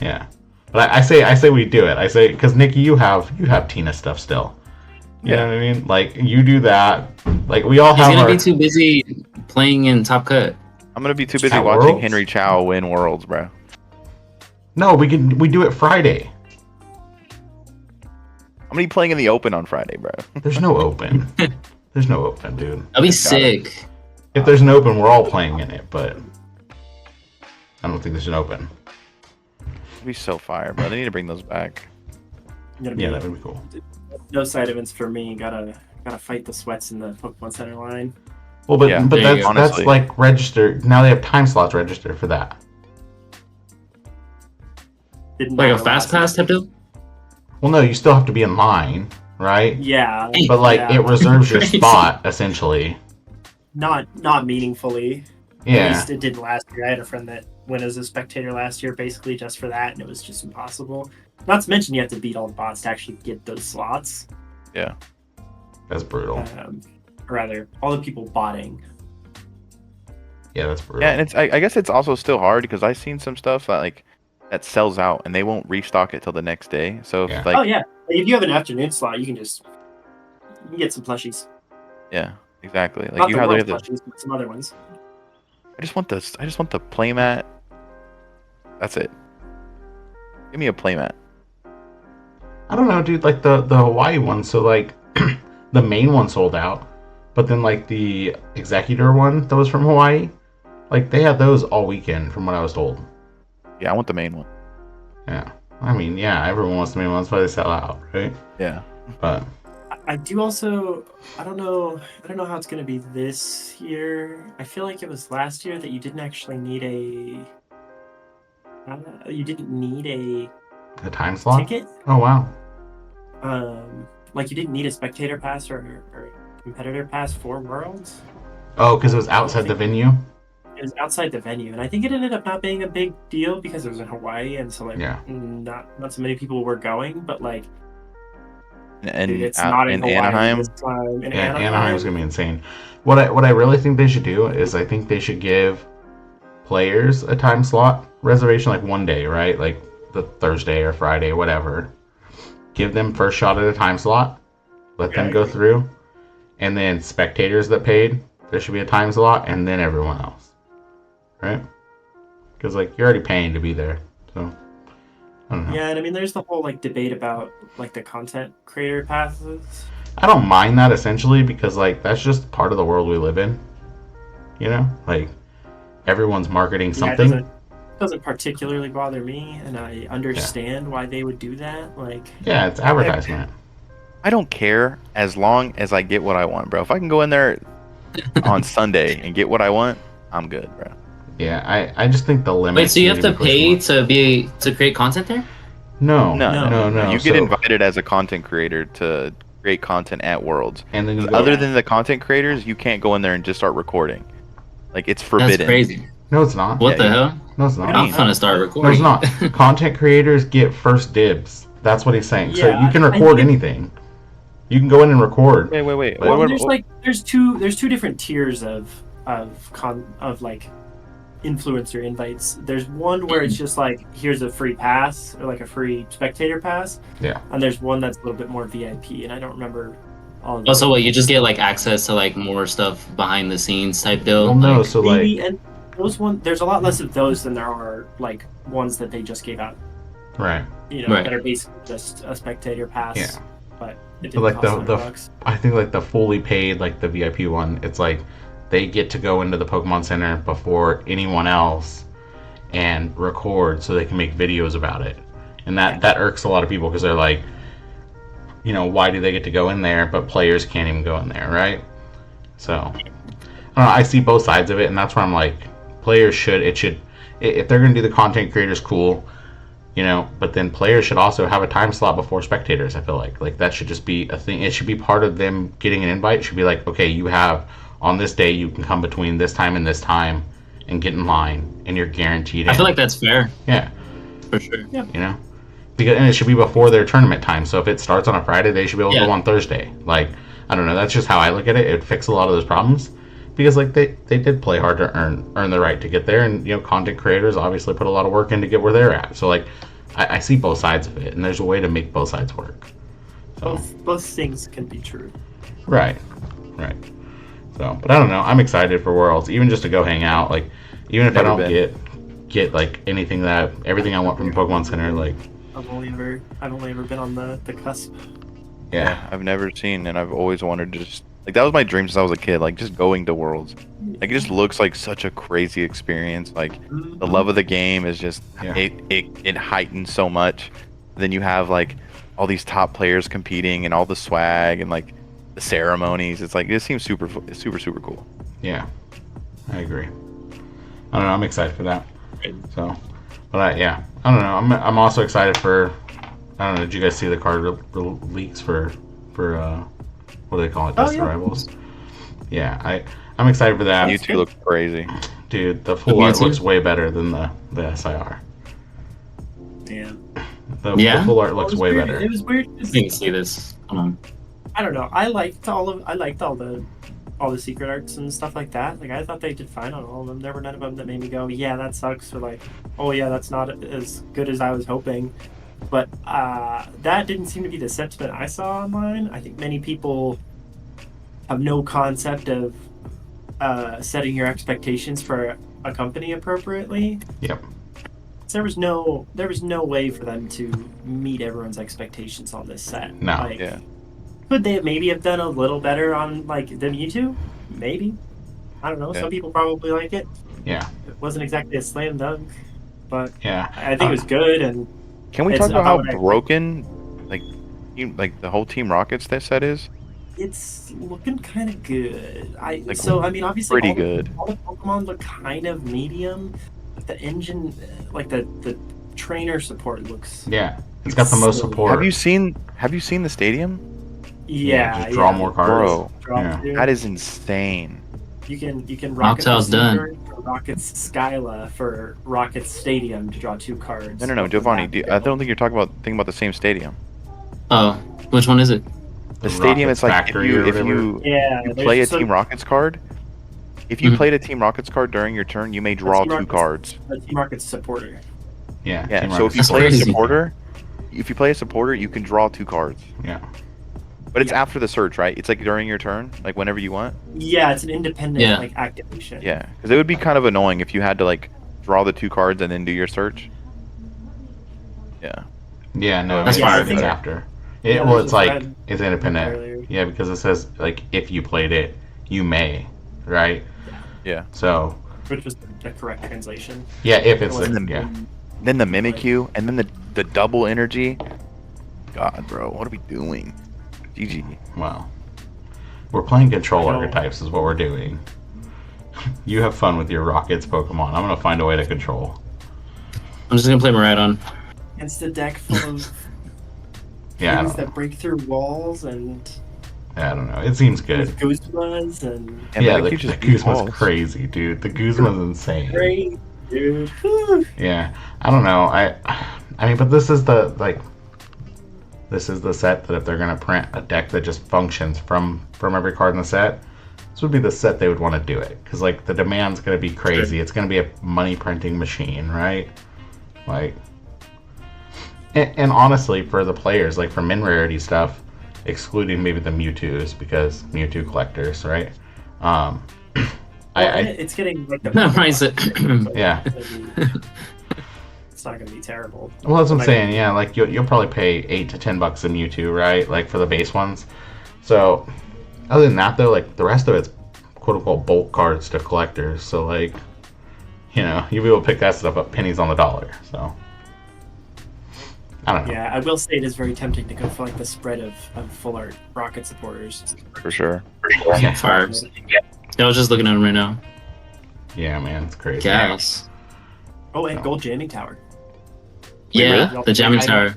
Yeah, but I say we do it. I say, because Nikki, you have Tina stuff still. You know what I mean? Like you do that. Like we all he's have gonna our. be too busy playing in Top Cut? I'm gonna be too busy At watching Worlds? Henry Chow win Worlds, bro. No, we do it Friday. I'm gonna be playing in the Open on Friday, bro. There's no open. There's no open, dude. That'd be Got it. sick. If there's an open, we're all playing in it, but I don't think there's an open. It'd be so fire, bro. They need to bring those back. Gonna be Yeah, that would be cool. no side events for me. Gotta fight the sweats in the Pokemon Center line. Well, but Yeah, but there you that's go. that's Honestly. like registered. Now they have time slots registered for that. Didn't Like a matter fast last pass type deal? Well, no, you still have to be in line, right? Yeah, But like yeah. it reserves your Crazy. spot essentially. not meaningfully. At Yeah. least it didn't last year. I had a friend that went as a spectator last year, basically just for that, and it was just impossible. Not to mention you have to beat all the bots to actually get those slots. That's brutal. Or rather, all the people botting. Yeah, that's brutal. Yeah, and it's I guess it's also still hard because I've seen some stuff that sells out and they won't restock it till the next day. So if, Yeah. like Oh yeah, if you have an afternoon slot, you can get some plushies. yeah, exactly. Like Not you the have world the plushies, but some other ones. I just want the playmat That's it. Give me a playmat. I don't know, dude. Like the Hawaii one, so like the main one sold out, but then like the executor one that was from Hawaii, like they had those all weekend, from what I was told. Yeah, I want the main one. Yeah, I mean, yeah, everyone wants the main one. That's why they sell out, right? Yeah. But I do also. I don't know how it's gonna be this year. I feel like it was last year that you didn't actually need you didn't need a the time slot. ticket. Oh wow. Like you didn't need a spectator pass or competitor pass for Worlds. Oh, because it was outside the venue. It was outside the venue, and I think it ended up not being a big deal because it was in Hawaii, and so like Yeah. not so many people were going. But like, And dude, it's not in Hawaii Anaheim. this time. In Yeah, Anaheim's gonna be insane. What I really think they should do is I think they should give players a time slot reservation, like one day, right? Like the Thursday or Friday, whatever. Give them first shot at a time slot. Let them go through, and then spectators that paid, there should be a time slot, and then everyone else, right? Because like you're already paying to be there, so I don't know. Yeah, and I mean, there's the whole like debate about like the content creator passes. I don't mind that essentially because like that's just part of the world we live in. You know, like everyone's marketing something. Yeah, it doesn't particularly bother me, and I understand why they would do that. Like, Yeah, it's advertisement. I don't care as long as I get what I want, bro. If I can go in there on Sunday and get what I want, I'm good, bro. Yeah, I just think the limit. Wait, so you have to pay to create content there? No. You get So- invited as a content creator to create content at Worlds. and then you go, Other than the content creators, you can't go in there and just start recording. Like it's forbidden. That's crazy. No, it's not. What Yeah, the hell? No, it's not. I'm trying to start No, recording. it's not. Content creators get first dibs. That's what he's saying. So Yeah, you can I record think- anything. You can go in and record. Wait. Well, well, there's two different tiers of like influencer invites. There's one where it's just like here's a free pass or like a free spectator pass. Yeah. And there's one that's a little bit more VIP, and I don't remember all of Oh, so what? You just get like access to like more stuff behind the scenes type deal. Well, no. Like, So like, Maybe, and there's a lot less of those than there are like ones that they just gave out. right. You know, Right. that are basically just a spectator pass. Yeah. But it But didn't like cost the $100. I think like the fully paid, like the VIP one, it's like they get to go into the Pokemon Center before anyone else and record so they can make videos about it. And that irks a lot of people because they're like, you know, why do they get to go in there but players can't even go in there, right? So I don't know, I see both sides of it, and that's where I'm like, players should if they're gonna do the content creators, cool. You know, but then players should also have a time slot before spectators. I feel like that should just be a thing. It should be part of them getting an invite. It should be like, okay, you have on this day, you can come between this time and this time and get in line, and you're guaranteed. I in. feel like that's fair Yeah, for sure. you know, and it should be before their tournament time. So if it starts on a Friday, they should be able to Yeah. go on Thursday. Like, I don't know. That's just how I look at it. It would fix a lot of those problems because like they did play hard to earn the right to get there, and you know, content creators obviously put a lot of work in to get where they're at. So like, I see both sides of it, and there's a way to make both sides work. So Both things can be true. right. So, but I don't know. I'm excited for Worlds, even just to go hang out. Like, even if Never I don't been. get like everything I want from the Pokemon Center, like, I've only ever been on the cusp. yeah. I've never seen, and I've always wanted to just like that was my dream since I was a kid. Like just going to Worlds, like it just looks like such a crazy experience. Like the love of the game is just Yeah. it heightens so much. Then you have like all these top players competing and all the swag and like the ceremonies. It's like it seems super cool. Yeah, I agree. I don't know. I'm excited for that. Right. So, but I don't know. I'm also excited for. I don't know. Did you guys see the card leaks for what do they call it? Dust yeah. Rivals. Yeah, I'm excited for that. You two look crazy. Dude, the full Me art too. looks way better than the SIR. Yeah. The Yeah? full art looks way weird. better. It was weird. 'cause- You can see this. Hold on. I don't know. I liked all the secret arts and stuff like that. Like I thought they did fine on all of them. There were none of them that made me go, "Yeah, that sucks," or like, "Oh yeah, that's not as good as I was hoping." But that didn't seem to be the sentiment I saw online. I think many people have no concept of setting your expectations for a company appropriately. Yep. there was no way for them to meet everyone's expectations on this set. No. Like, Yeah. could they maybe have done a little better on like the Mewtwo? Maybe. I don't know. Yeah. Some people probably like it. Yeah. It wasn't exactly a slam dunk, but Yeah. I think it was good. And Can we It's talk about how about what I- broken, like the whole Team Rocket's that set is? it's looking kind of good. I Like, mean, obviously, Pretty all the- good. all the Pokemon look kind of medium, but the engine, like the trainer support looks. Yeah. It's got the most So- support. Have you seen the stadium? Yeah, just draw more cards. Bro, Draw Yeah. two. that is insane. You can Rocket Noctow's done. Receiver for Rocket's Skyla for Rocket's Stadium to draw 2 cards. No, Giovanni. I don't think you're thinking about the same stadium. Oh, which one is it? The stadium Rockets is like if Factory or you whatever. Yeah, play a there's Team some- Rockets card. If you Mhm. played a Team Rockets card during your turn, you may draw Team 2 Rockets- cards. a Team Rocket's supporter. Yeah. Yeah. Team So if Rocket's you That's play a crazy. supporter, you can draw 2 cards. Yeah. But it's Yeah. after the search, right? It's like during your turn, like whenever you want. Yeah, it's an independent Yeah. like activation. Yeah, because it would be kind of annoying if you had to like draw the 2 cards and then do your search. Yeah. Yeah, no, That's it's, fine. it's after. It, Yeah, well, there's it's a like thread it's independent. earlier. Yeah, because it says like if you played it, you may, right? Yeah. So Which was the correct translation. yeah, if it's It wasn't- yeah, Then the Mimikyu, and then the double energy. God, bro, what are we doing? GG. well, we're playing control No. archetypes is what we're doing. You have fun with your Rockets Pokemon. I'm gonna find a way to control. I'm just gonna play Maridon. It's the deck full of Yeah, I things don't, know. that break through walls and Yeah, I don't know. It seems good. with Guzmas and And Yeah, Mimikyu the just beats Guzma's walls. crazy, dude. The Guzma's insane. great, dude. Whew. Yeah, I don't know. I mean, but this is the this is the set that if they're gonna print a deck that just functions from every card in the set, this would be the set they would want to do it because like the demand's gonna be crazy. It's gonna be a money printing machine, right? Like, and honestly, for the players, like for min rarity stuff, excluding maybe the Mewtwo's because Mewtwo collectors, right? I It's getting like the Right, so- Yeah. It's not gonna be terrible. Well, that's what I'm Like- saying. Yeah, like you'll probably pay $8 to $10 a Mewtwo, right? Like for the base ones. So, other than that, though, like the rest of it's quote unquote bulk cards to collectors. So, like, you know, you'll be able to pick that stuff up pennies on the dollar. So, I don't know. Yeah, I will say it is very tempting to go for like the spread of full art Rocket supporters. For sure. Yeah, Fire. I was just looking at him right now. yeah, man, it's crazy. Gas. Oh, and No. Gold Jamming Tower. Yeah, Y'all the jamming think tower.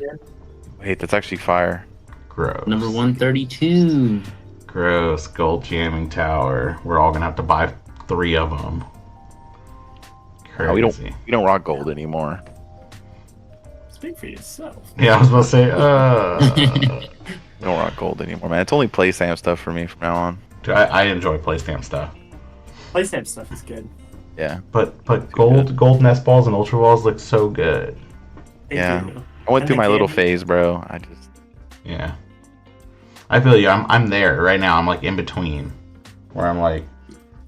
Wait, that's actually fire. Gross. Number 132. Gross. Gold jamming tower. We're all gonna have to buy 3 of them. Crazy. No, we don't rock gold anymore. Speak for yourself. Yeah, I was about to say. We don't rock gold anymore, man. It's only play Sam stuff for me from now on. Dude, I enjoy play stamp stuff. Playstamp stuff is good. Yeah. But gold nest balls and ultra balls look so good. They Yeah. do. I went And through the my little candy. phase, bro. I just Yeah. I feel you. I'm there right now. I'm like in between, where I'm like,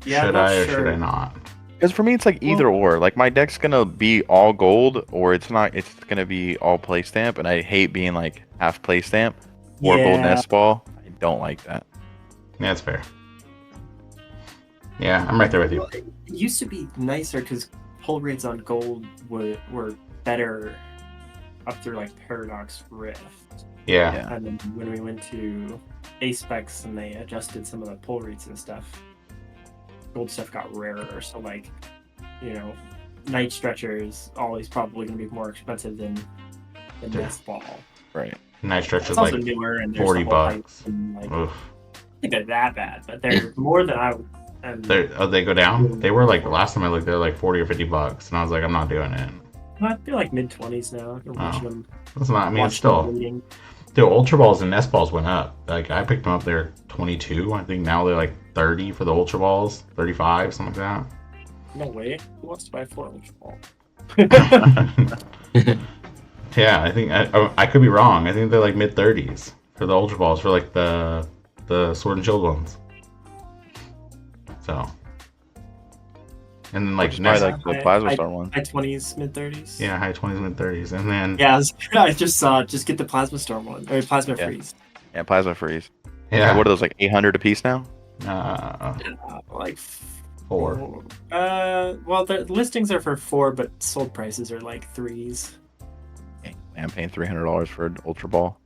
Yeah, I'm should not I or sure. should I not? because for me it's like either or. Like my deck's gonna be all gold, or it's not. It's gonna be all play stamp, and I hate being like half play stamp or gold Yeah. nest ball. I don't like that. Yeah, that's fair. Yeah, I'm right there with you. Well, it used to be nicer because pull rates on gold were better up through like Paradox Rift. Yeah. Yeah. And then when we went to A-Specs and they adjusted some of the pull rates and stuff, gold stuff got rarer. So like, you know, Night Stretcher is always probably going to be more expensive than Yeah. Nest Ball. Right. Night stretch It's is also like newer and there's $40. the whole hype and, like, I oof. think they're that bad, but they're more than I would. And They go down. They were like last time I looked, they were like $40 or $50, and I was like, I'm not doing it. I feel like mid-20s now. I've been watching them. That's not. I mean, it's watching them still. bleeding. The ultra balls and nest balls went up. Like I picked them up, they're 22. I think now they're like 30 for the ultra balls, 35, something like No way. Who wants to buy 4-inch ball? that. Yeah, I think I could be wrong. I think they're like mid 30s for the ultra balls for like the Sword and Shield ones. So and then like Just buy next, like the Plasma Star one. High 20s, mid 30s. yeah, high 20s, mid 30s, and then Yeah, I just saw it. Just get the Plasma Storm one or Plasma Yeah. Freeze. Yeah, Plasma Freeze. yeah, What are those, like 800 a piece now? Like 4. well, the listings are for 4, but sold prices are like 3s. Dang, man, I'm paying $300 for an Ultra Ball.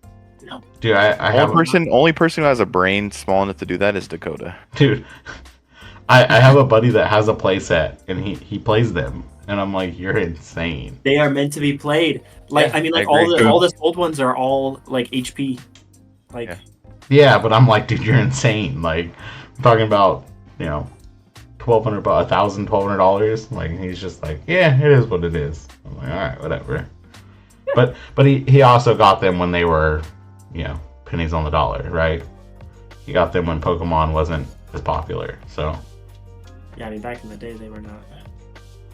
Dude, I have Only person who has a brain small enough to do that is Dakota. dude. I have a buddy that has a playset, and he plays them, and I'm like, you're insane. They are meant to be played. Like Yeah, I mean, like I agree. all the sold ones are all like HP. Like Yeah. Yeah, but I'm like, dude, you're insane. Like, I'm talking about, you know, $1,200, $1,000, $1,200. Like, he's just like, yeah, it is what it is. I'm like, all right, whatever. But he also got them when they were, you know, pennies on the dollar, right? He got them when Pokemon wasn't as popular. So yeah, I mean, back in the day, they were not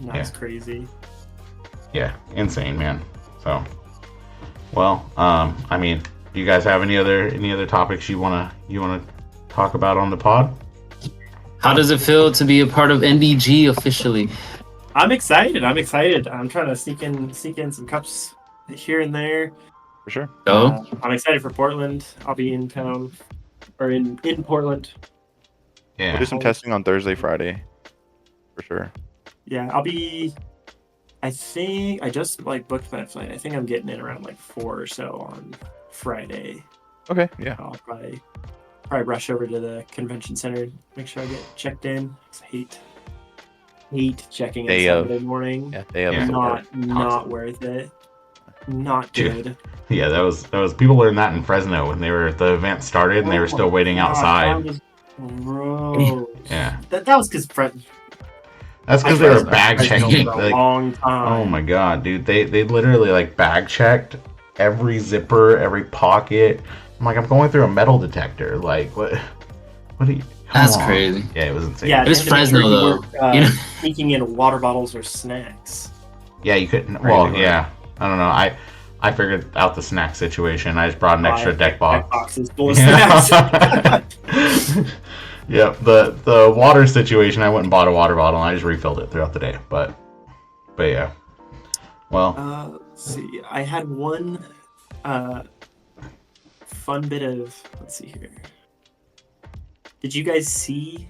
Yeah. as crazy. yeah, insane, man. So, well, I mean, do you guys have any other topics you wanna talk about on the pod? How does it feel to be a part of NDG officially? I'm excited. I'm trying to sneak in some cups here and there. For sure. Go. I'm excited for Portland. I'll be in town or in Portland. Yeah. We'll do some testing on Thursday, Friday. For sure. Yeah, I'll be. I think I just like booked my flight. I think I'm getting in around like 4 or so on Friday. Okay, yeah. I'll probably rush over to the convention center, make sure I get checked in. 'Cause I hate checking in Day of. Saturday morning. Yeah, they have Yeah. Not worth it. Not Dude. good. Yeah, that was people learned that in Fresno when the event started and they were still waiting outside. Bro. Yeah. That was because That's because they were I bag Fresno checking. for a Like, long time. oh my god, dude, they literally like bag checked every zipper, every pocket. I'm like, I'm going through a metal detector. Like, what do you? come That's on. crazy. Yeah, it was insane. Yeah, It is they had to make Fresno, you though. weren't, You know? sneaking in water bottles or snacks. Yeah, you couldn't. Right, Well, right. yeah, I don't know. I figured out the snack situation. I just brought an extra deck box. Boxes full of snacks. Yep, the water situation. I went and bought a water bottle. And I just refilled it throughout the day. But yeah. Well, Let's see. I had one fun bit of. Let's see here. Did you guys see?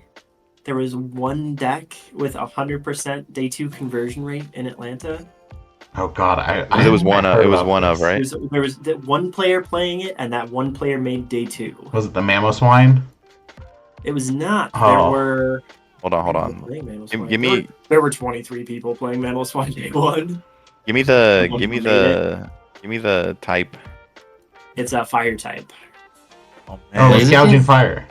There was one deck with 100% day 2 conversion rate in Atlanta. oh god, It was one. heard It was about one of this. right. There was that one player playing it, and that one player made day 2. Was it the Mamoswine? It was not. There Oh. were. Hold on. Playing Mammal Give- Swine. give me- There were 23 people playing Mammal Swine day 1. Give me the. One Give me made the. Give me the type. It's a fire type. Oh, Oh, man. it's Blaziken? gouging fire.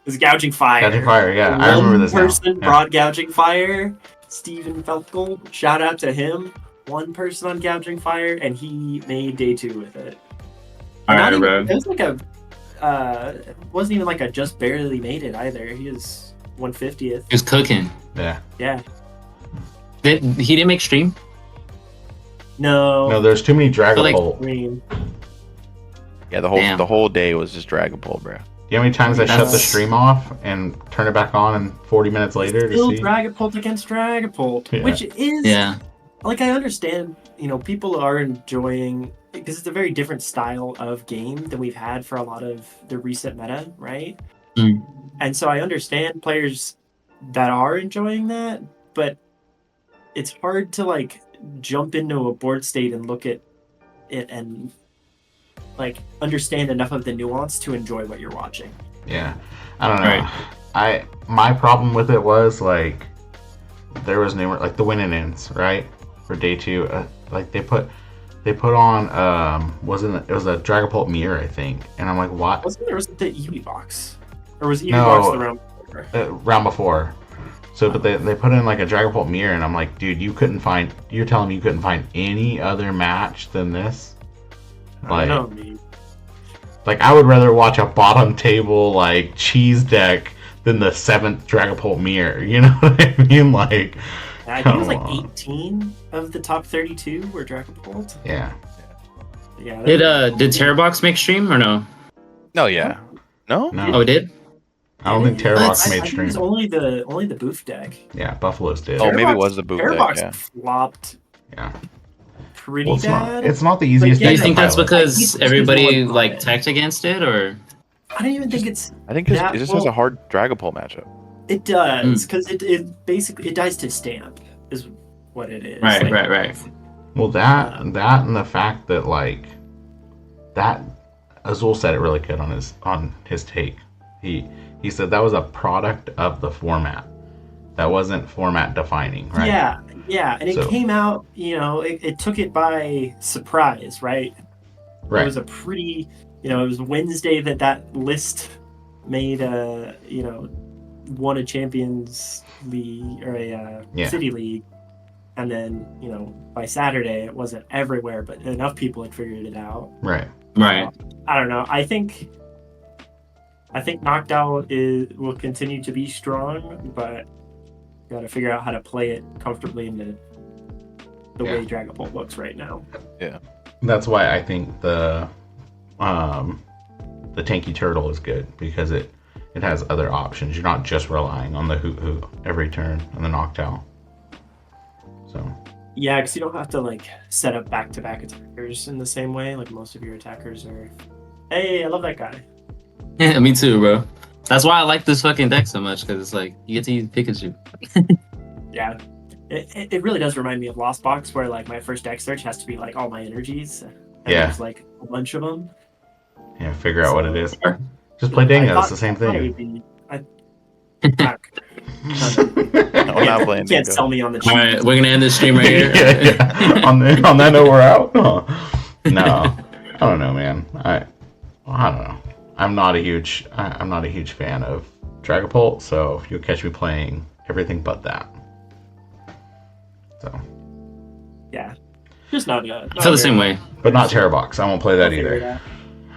It's gouging fire. Gouging fire. Yeah, I remember this now. One person Yeah. brought gouging fire. Stephen Felkel. Shout out to him. One person on gouging fire, and he made day 2 with it. All Not right, even- bro. It was like a. It wasn't even like a just barely made it either. He was 150th. He was cooking. Yeah. Yeah. He didn't make stream. No. No, there's too many Dragon like- Ball. I mean, Yeah, the Damn. whole day was just Dragon Ball, bro. You know how many times I shut the That's- stream off and turn it back on and 40 minutes later to still see? Dragapult against Dragapult, Yeah. which is Yeah. like I understand, people are enjoying because it's a very different style of game than we've had for a lot of the recent meta, right? Mm. And so I understand players that are enjoying that, but it's hard to like jump into a board state and look at it and like understand enough of the nuance to enjoy what you're watching. Yeah, I don't know. Right. My problem with it was like there was like the win and ends right for day 2. Like they put on it was a Dragapult mirror, I think, and I'm like, what? Wasn't there the Eevee box, or was Eevee No. box the round before? Round before. So, but they put in like a Dragapult mirror, and I'm like, dude, you're telling me you couldn't find any other match than this? I don't know, man. Like, I would rather watch a bottom table, like, cheese deck than the 7th Dragapult mirror. You know what I mean? Like, I think it was like come on. 18 of the top 32 were Dragapult. Yeah. Yeah. Did Terrabox make stream or no? No, yeah. No? No. Oh, it did. I don't think Terrorbox I made think it was stream. only the booth deck. Yeah, Buffalo's did. Oh, maybe it Terrorbox- was the boot deck, Terrorbox yeah. flopped Yeah. pretty Well, it's bad. not. It's not the easiest. yeah, Do you deck to think that's pilot. because I think everybody it's one like comment. teched against it, or I don't even think it's I think 'cause that- it just well- has a hard Dragapult matchup. it does because it basically it dies to stamp is what it is. right, Like, right. Well, that and the fact that like that Azul said it really good on his take. He said that was a product of the format. That wasn't format defining, right? Yeah, and it So- came out. It took it by surprise, right? Right. It was a pretty. It was Wednesday that list made won a Champions League or a Yeah. City League, and then by Saturday it wasn't everywhere, but enough people had figured it out. Right. Right. I don't know. I think Knocked Out will continue to be strong, but got to figure out how to play it comfortably into the way Dragapult looks right now. That's why I think the Tanky Turtle is good because it has other options. You're not just relying on the Hoot every turn and the Noctowl. So Yeah, because you don't have to set up back-to-back attackers in the same way. Like most of your attackers are. Hey, I love that guy. Yeah, me too, bro. That's why I like this fucking deck so much, because it's like you get to use Pikachu. Yeah, it really does remind me of Lost Box, where my first deck search has to be all my energies. And Yeah. There's a bunch of them. yeah, figure out what it is. Sure. Just play Dingo. I It's the same I thought it thing. would be- I- No, we're not playing You can't Dingo. sell me on the All cheap. right, we're gonna end this stream right here. yeah. On that note, we're out. No, I don't know, man. I don't know. I'm not a huge fan of Dragapult, so you'll catch me playing everything but that. So, Yeah, just not. I feel the same way. but not Terrorbox. I won't play that I'll figure it either. out.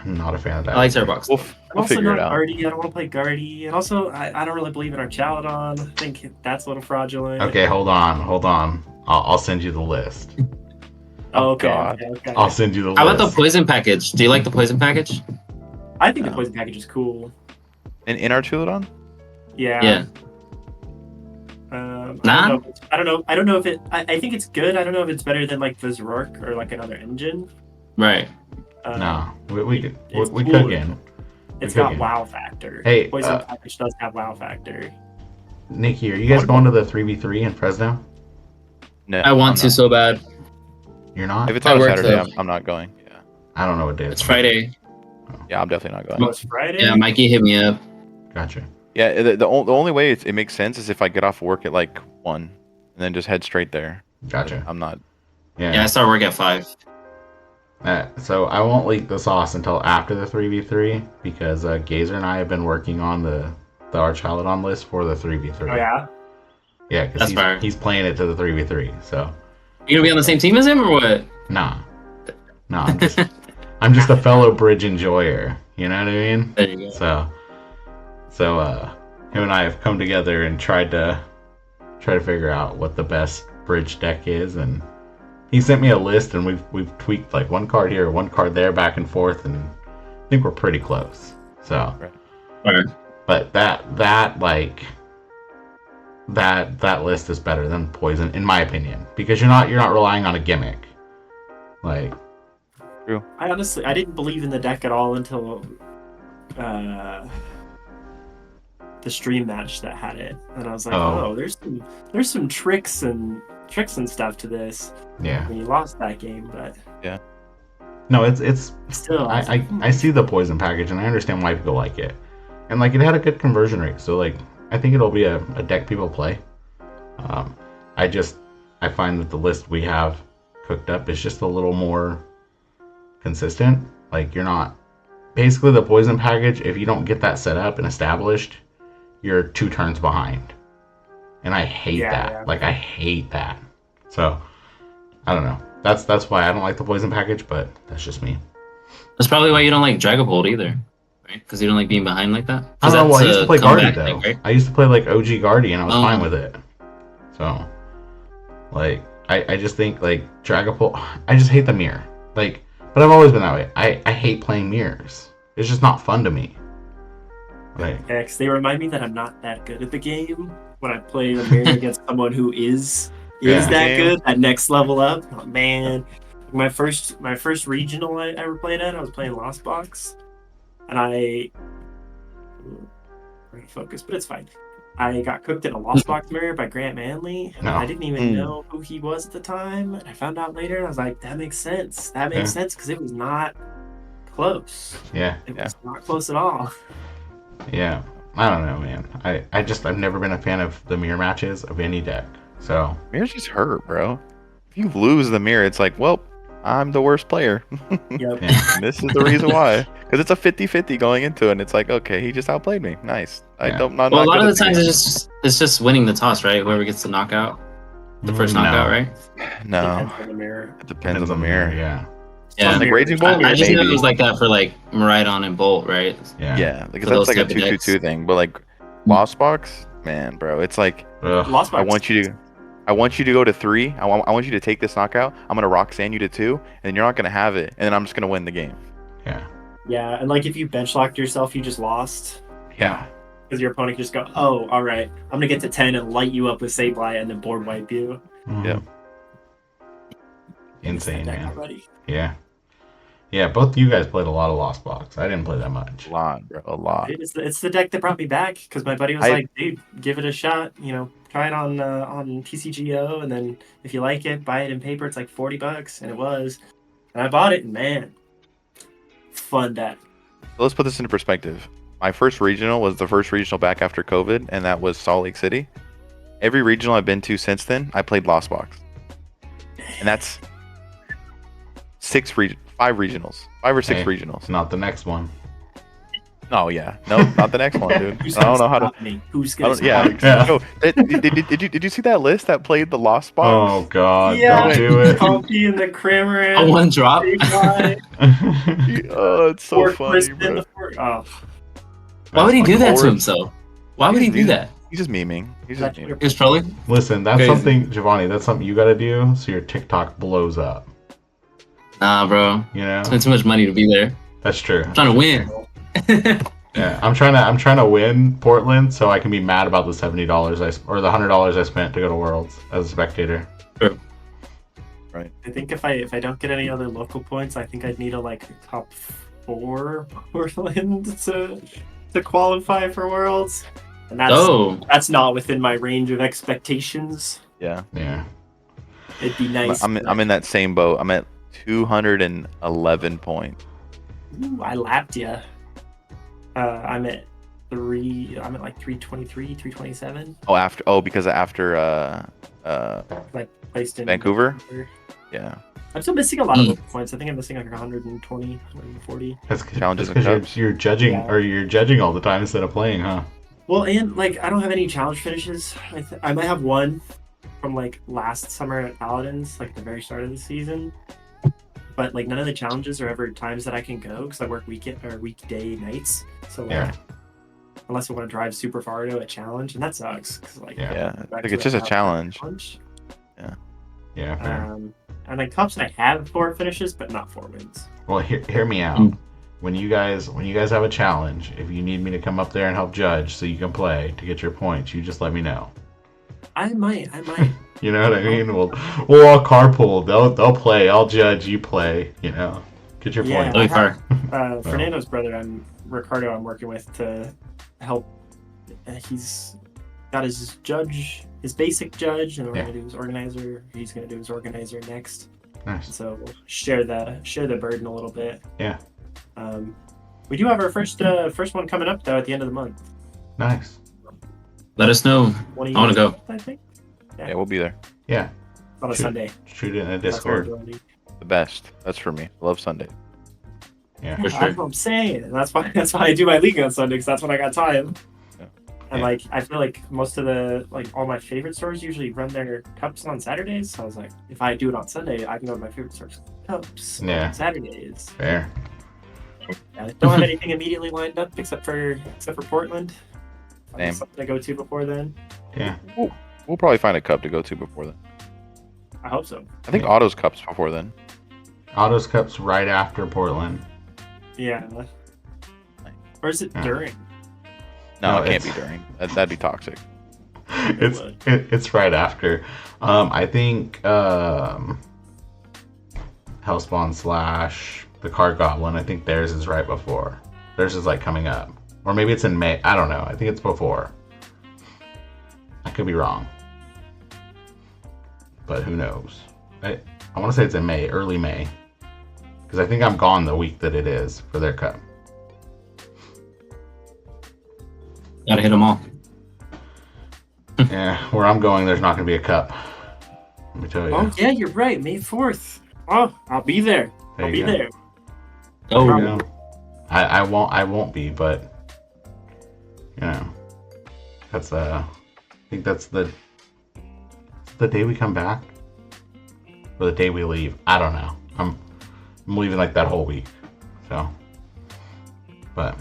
I'm not a fan of that. I like Terrorbox. We'll I'm also figure not it out. Guardy. I don't want to play Guardy, and also I don't really believe in our Chaladon. I think that's a little fraudulent. Okay, hold on. I'll send you the list. Oh, okay. God. Okay. I'll send you the list. How about the poison package? Do you like the poison package? I think the poison package is cool. In our Chilodon? Yeah. Yeah. I don't know if it. I think it's good. I don't know if it's better than the Zork or another engine. Right. No, we could It's we cool. could again. It's We got could. wow factor. Hey, Poison package does have wow factor. Nikki, are you guys going to the 3v3 in Fresno? No. I want I'm to not. so bad. You're not? If it's I on a work Saturday, the- I'm not going. Yeah. I don't know what day It's Friday. Yeah, I'm definitely not Oh, going. it's Friday. Yeah, Mikey hit me up. Gotcha. Yeah, the only way it makes sense is if I get off work at 1 and then just head straight there. Gotcha. I'm not. Yeah, I start work at 5. So I won't leak the sauce until after the 3v3 because Gazer and I have been working on the Archalodon list for the 3v3. Oh yeah. Yeah, That's because fire. he's playing it to the 3v3. So You gonna be on the same team as him or what? nah, I'm just a fellow bridge enjoyer. You know what I mean? There you go. So him and I have come together and tried to figure out what the best bridge deck is, and he sent me a list, and we've tweaked one card here, one card there, back and forth, and I think we're pretty close. So, Right. but that list is better than Poison, in my opinion, because you're not relying on a gimmick. I didn't believe in the deck at all until the stream match that had it, and I was like, Oh. there's some tricks and stuff to this. Yeah. When you lost that game, but No, it's still, I see the Poison package, and I understand why people like it, and it had a good conversion rate, so I think it'll be a deck people play. I find that the list we have cooked up is just a little more consistent. You're not basically the Poison package. If you don't get that set up and established, you're 2 turns behind, and I hate that. Yeah. I hate that. So I don't know. That's why I don't like the Poison package, but that's just me. That's probably why you don't like Dragapult either, right? Because you don't like being behind like that. I don't know. Well, I used to play Guardy comeback though. thing, right? I used to play OG Guardy, and I was Oh. fine with it. So, I just think Dragapult. I just hate the mirror. But I've always been that way. I hate playing mirrors. It's just not fun to me. Like, Yeah, 'cause they remind me that I'm not that good at the game when I play the mirror against someone who is Yeah. that Game. good, that next level up. Oh, man, my first regional I ever played at, I was playing Lost Box, and I'm gonna focus, but it's fine. I got cooked in a Lost Box mirror by Grant Manley. And No. I didn't even Mm. know who he was at the time. And I found out later, and I was like, that makes sense. That Yeah. makes sense because it was not close. yeah, It Yeah. was not close at all. yeah. I don't know, man. I've never been a fan of the mirror matches of any deck. So Mirrors just hurt, bro. If you lose the mirror, it's like, well, I'm the worst player. Yep. yeah, And this is the reason why. Because it's a 50-50 going into it, and it's like, okay, he just outplayed me. Nice. I Yeah. don't. Not, Well, a not lot good of the at times it's just winning the toss, right? Whoever gets the knockout, the first No. knockout, right? No, Depends on the mirror. it depends on the mirror. Yeah, Yeah. Like Raging I- Bolt, I just knew maybe. it was like that for like Maridon and Bolt, right? yeah. Yeah, because For that's those like a type of decks. 2-2-2 thing. But like Lost Box, man, bro, it's like Ugh. Lost Box. I want you to go to 3. I want you to take this knockout. I'm gonna Roxanne you to 2, and you're not gonna have it, and then I'm just gonna win the game. Yeah, Yeah, and like if you bench locked yourself, you just lost. Yeah, Because your opponent can just go, oh, all right, I'm gonna get to 10 and light you up with Sableye and then board wipe you. Mhm. Yep. Insane, That man. already. Yeah, yeah. Both you guys played a lot of Lost Box. I didn't play that much. a lot, bro, a lot. It's the deck that brought me back because my buddy was I- like, dude, give it a shot. You know, try it on TCGO, and then if you like it, buy it in paper. It's like $40, and it was. And I bought it, and man, fun deck. So let's put this into perspective. My first regional was the first regional back after COVID, and that was Salt Lake City. Every regional I've been to since then, I played Lost Box, and that's 5 regionals, 5 or 6 Hey. regionals. It's not the next one. Oh yeah, no, not the next one, dude. Who's I don't gonna know how to. stop me? Who's I gonna don't, yeah, stop me? Yeah. no, did you see that list that played the Lost Oh Box? God! Yeah. Don't do it. Comfy and the Cramorant. A one drop. Sableye, Oh, it's so Fort funny, Crispin, bro. the Fort- Oh, Why would he do that to Or- himself? Why would he do that? He's just memeing. He's just memeing. He was trolling. Listen, that's Crazy. something, Giovanni. That's something you got to do so your TikTok blows up. Nah, bro. You know, Spent too much money to be there. that's true. I'm trying to win. Yeah, I'm trying to win Portland so I can be mad about the $70 or the $100 I spent to go to Worlds as a spectator. I think if I don't get any other local points, I think I'd need a like top 4 Portland to qualify for Worlds, and that's not within my range of expectations. Yeah, Yeah. It'd be nice. I'm in that same boat. I'm at 211 points. Ooh, I lapped you. I'm at like 323, 327. Because after I placed in Vancouver? Yeah, I'm still missing a lot of local points. I think I'm missing like 120, 140. That's Challenges and because cups. you're judging Yeah. or you're judging all the time instead of playing, huh? Well, and like I don't have any challenge finishes. I might have one from like last summer at Paladins, like the very start of the season. But like none of the challenges are ever times that I can go because I work weekday nights. So like, Yeah. unless I want to drive super far to a challenge, and that sucks because like Yeah. yeah. back Like to it's just a hour challenge. lunch. Yeah. Fair. And then cups I have 4 finishes, but not 4 wins. Well, hear me out. Mm. When you guys have a challenge, if you need me to come up there and help judge so you can play to get your points, you just let me know. I might. You know what I mean? We'll all carpool. They'll play. I'll judge. You play. You know, get your Yeah. points. That'd be fire. Fernando's brother, Ricardo, I'm working with to help. He's got his basic judge, and we're Yeah. gonna do his organizer. He's gonna do his organizer next. Nice. So we'll share the burden a little bit. Yeah. We do have our first one coming up though at the end of the month. Nice. Let us know. 20, I wanna go. I think Yeah, we'll be there. Yeah. on a Shoot. Sunday. Shoot it in a That's what we're Discord. doing. The best. That's for me. Love Sunday. Yeah. For That's sure. what I'm saying. That's why I do my league on Sunday because that's when I got time. Yeah. And Yeah. like I feel like most of the all my favorite stores usually run their cups on Saturdays. So I was like, if I do it on Sunday, I can go to my favorite stores cups Yeah. on Saturdays. Fair. I don't have anything immediately lined up except for Portland. Same. Something to go to before then. Yeah. We'll probably find a cup to go to before then. I hope so. I think Otto's cups before then. Autos Cups right after Portland. Yeah. Or is it Yeah. during? No, No, it can't it's- be during. That'd be toxic. It's right after. I think Hellspawn / the Card Goblin. I think theirs is right before. Theirs is like coming up, or maybe it's in May. I don't know. I think it's before. I could be wrong, but who knows? I want to say it's in May, early May, because I think I'm gone the week that it is for their cup. Gotta hit them all. Yeah, where I'm going, there's not going to be a cup. Let me tell you. Oh yeah, you're right. May 4th. Oh, I'll be there. There I'll you be go. there. Oh, You know, I won't be, but you know, that's I think that's the day we come back, or the day we leave. I don't know. I'm leaving like that whole week, so. But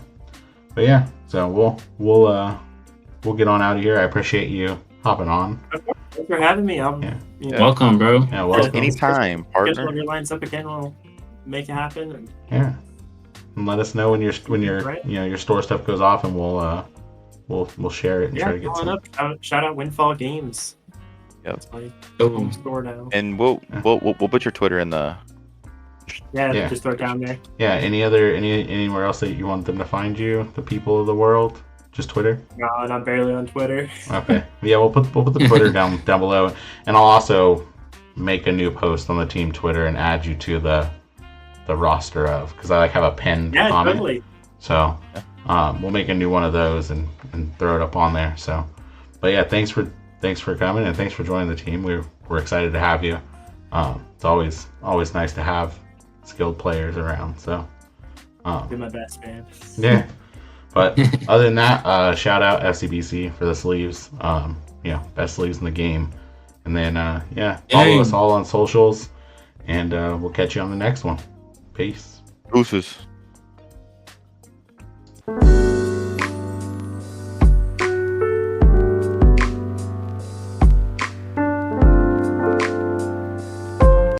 yeah, so we'll get on out of here. I appreciate you hopping on. Thanks for having me. Yeah. welcome, bro. Yeah, welcome. Anytime, Schedule partner. your lines up again. We'll make it happen. And Yeah. And let us know when your Right. your store stuff goes off, and we'll share it and yeah, try to get going some. up. Shout out Windfall Games. Yep. It's my Oh, home store now. And we'll put your Twitter in the. Yeah. Just throw it down there. Yeah. Anywhere else that you want them to find you? The people of the world. Just Twitter. No, and I'm barely on Twitter. Okay. Yeah, we'll put the Twitter down below, and I'll also make a new post on the team Twitter and add you to the roster of, because I have a pinned Yeah, comment. totally. So we'll make a new one of those and throw it up on there. So, but yeah, thanks for coming, and thanks for joining the team. We're excited to have you. It's always nice to have skilled players around. So Do my best, man. yeah. But other than that, shout out FCBC for the sleeves. Best sleeves in the game. And then follow Yay. us all on socials, and we'll catch you on the next one. Peace. Deuces.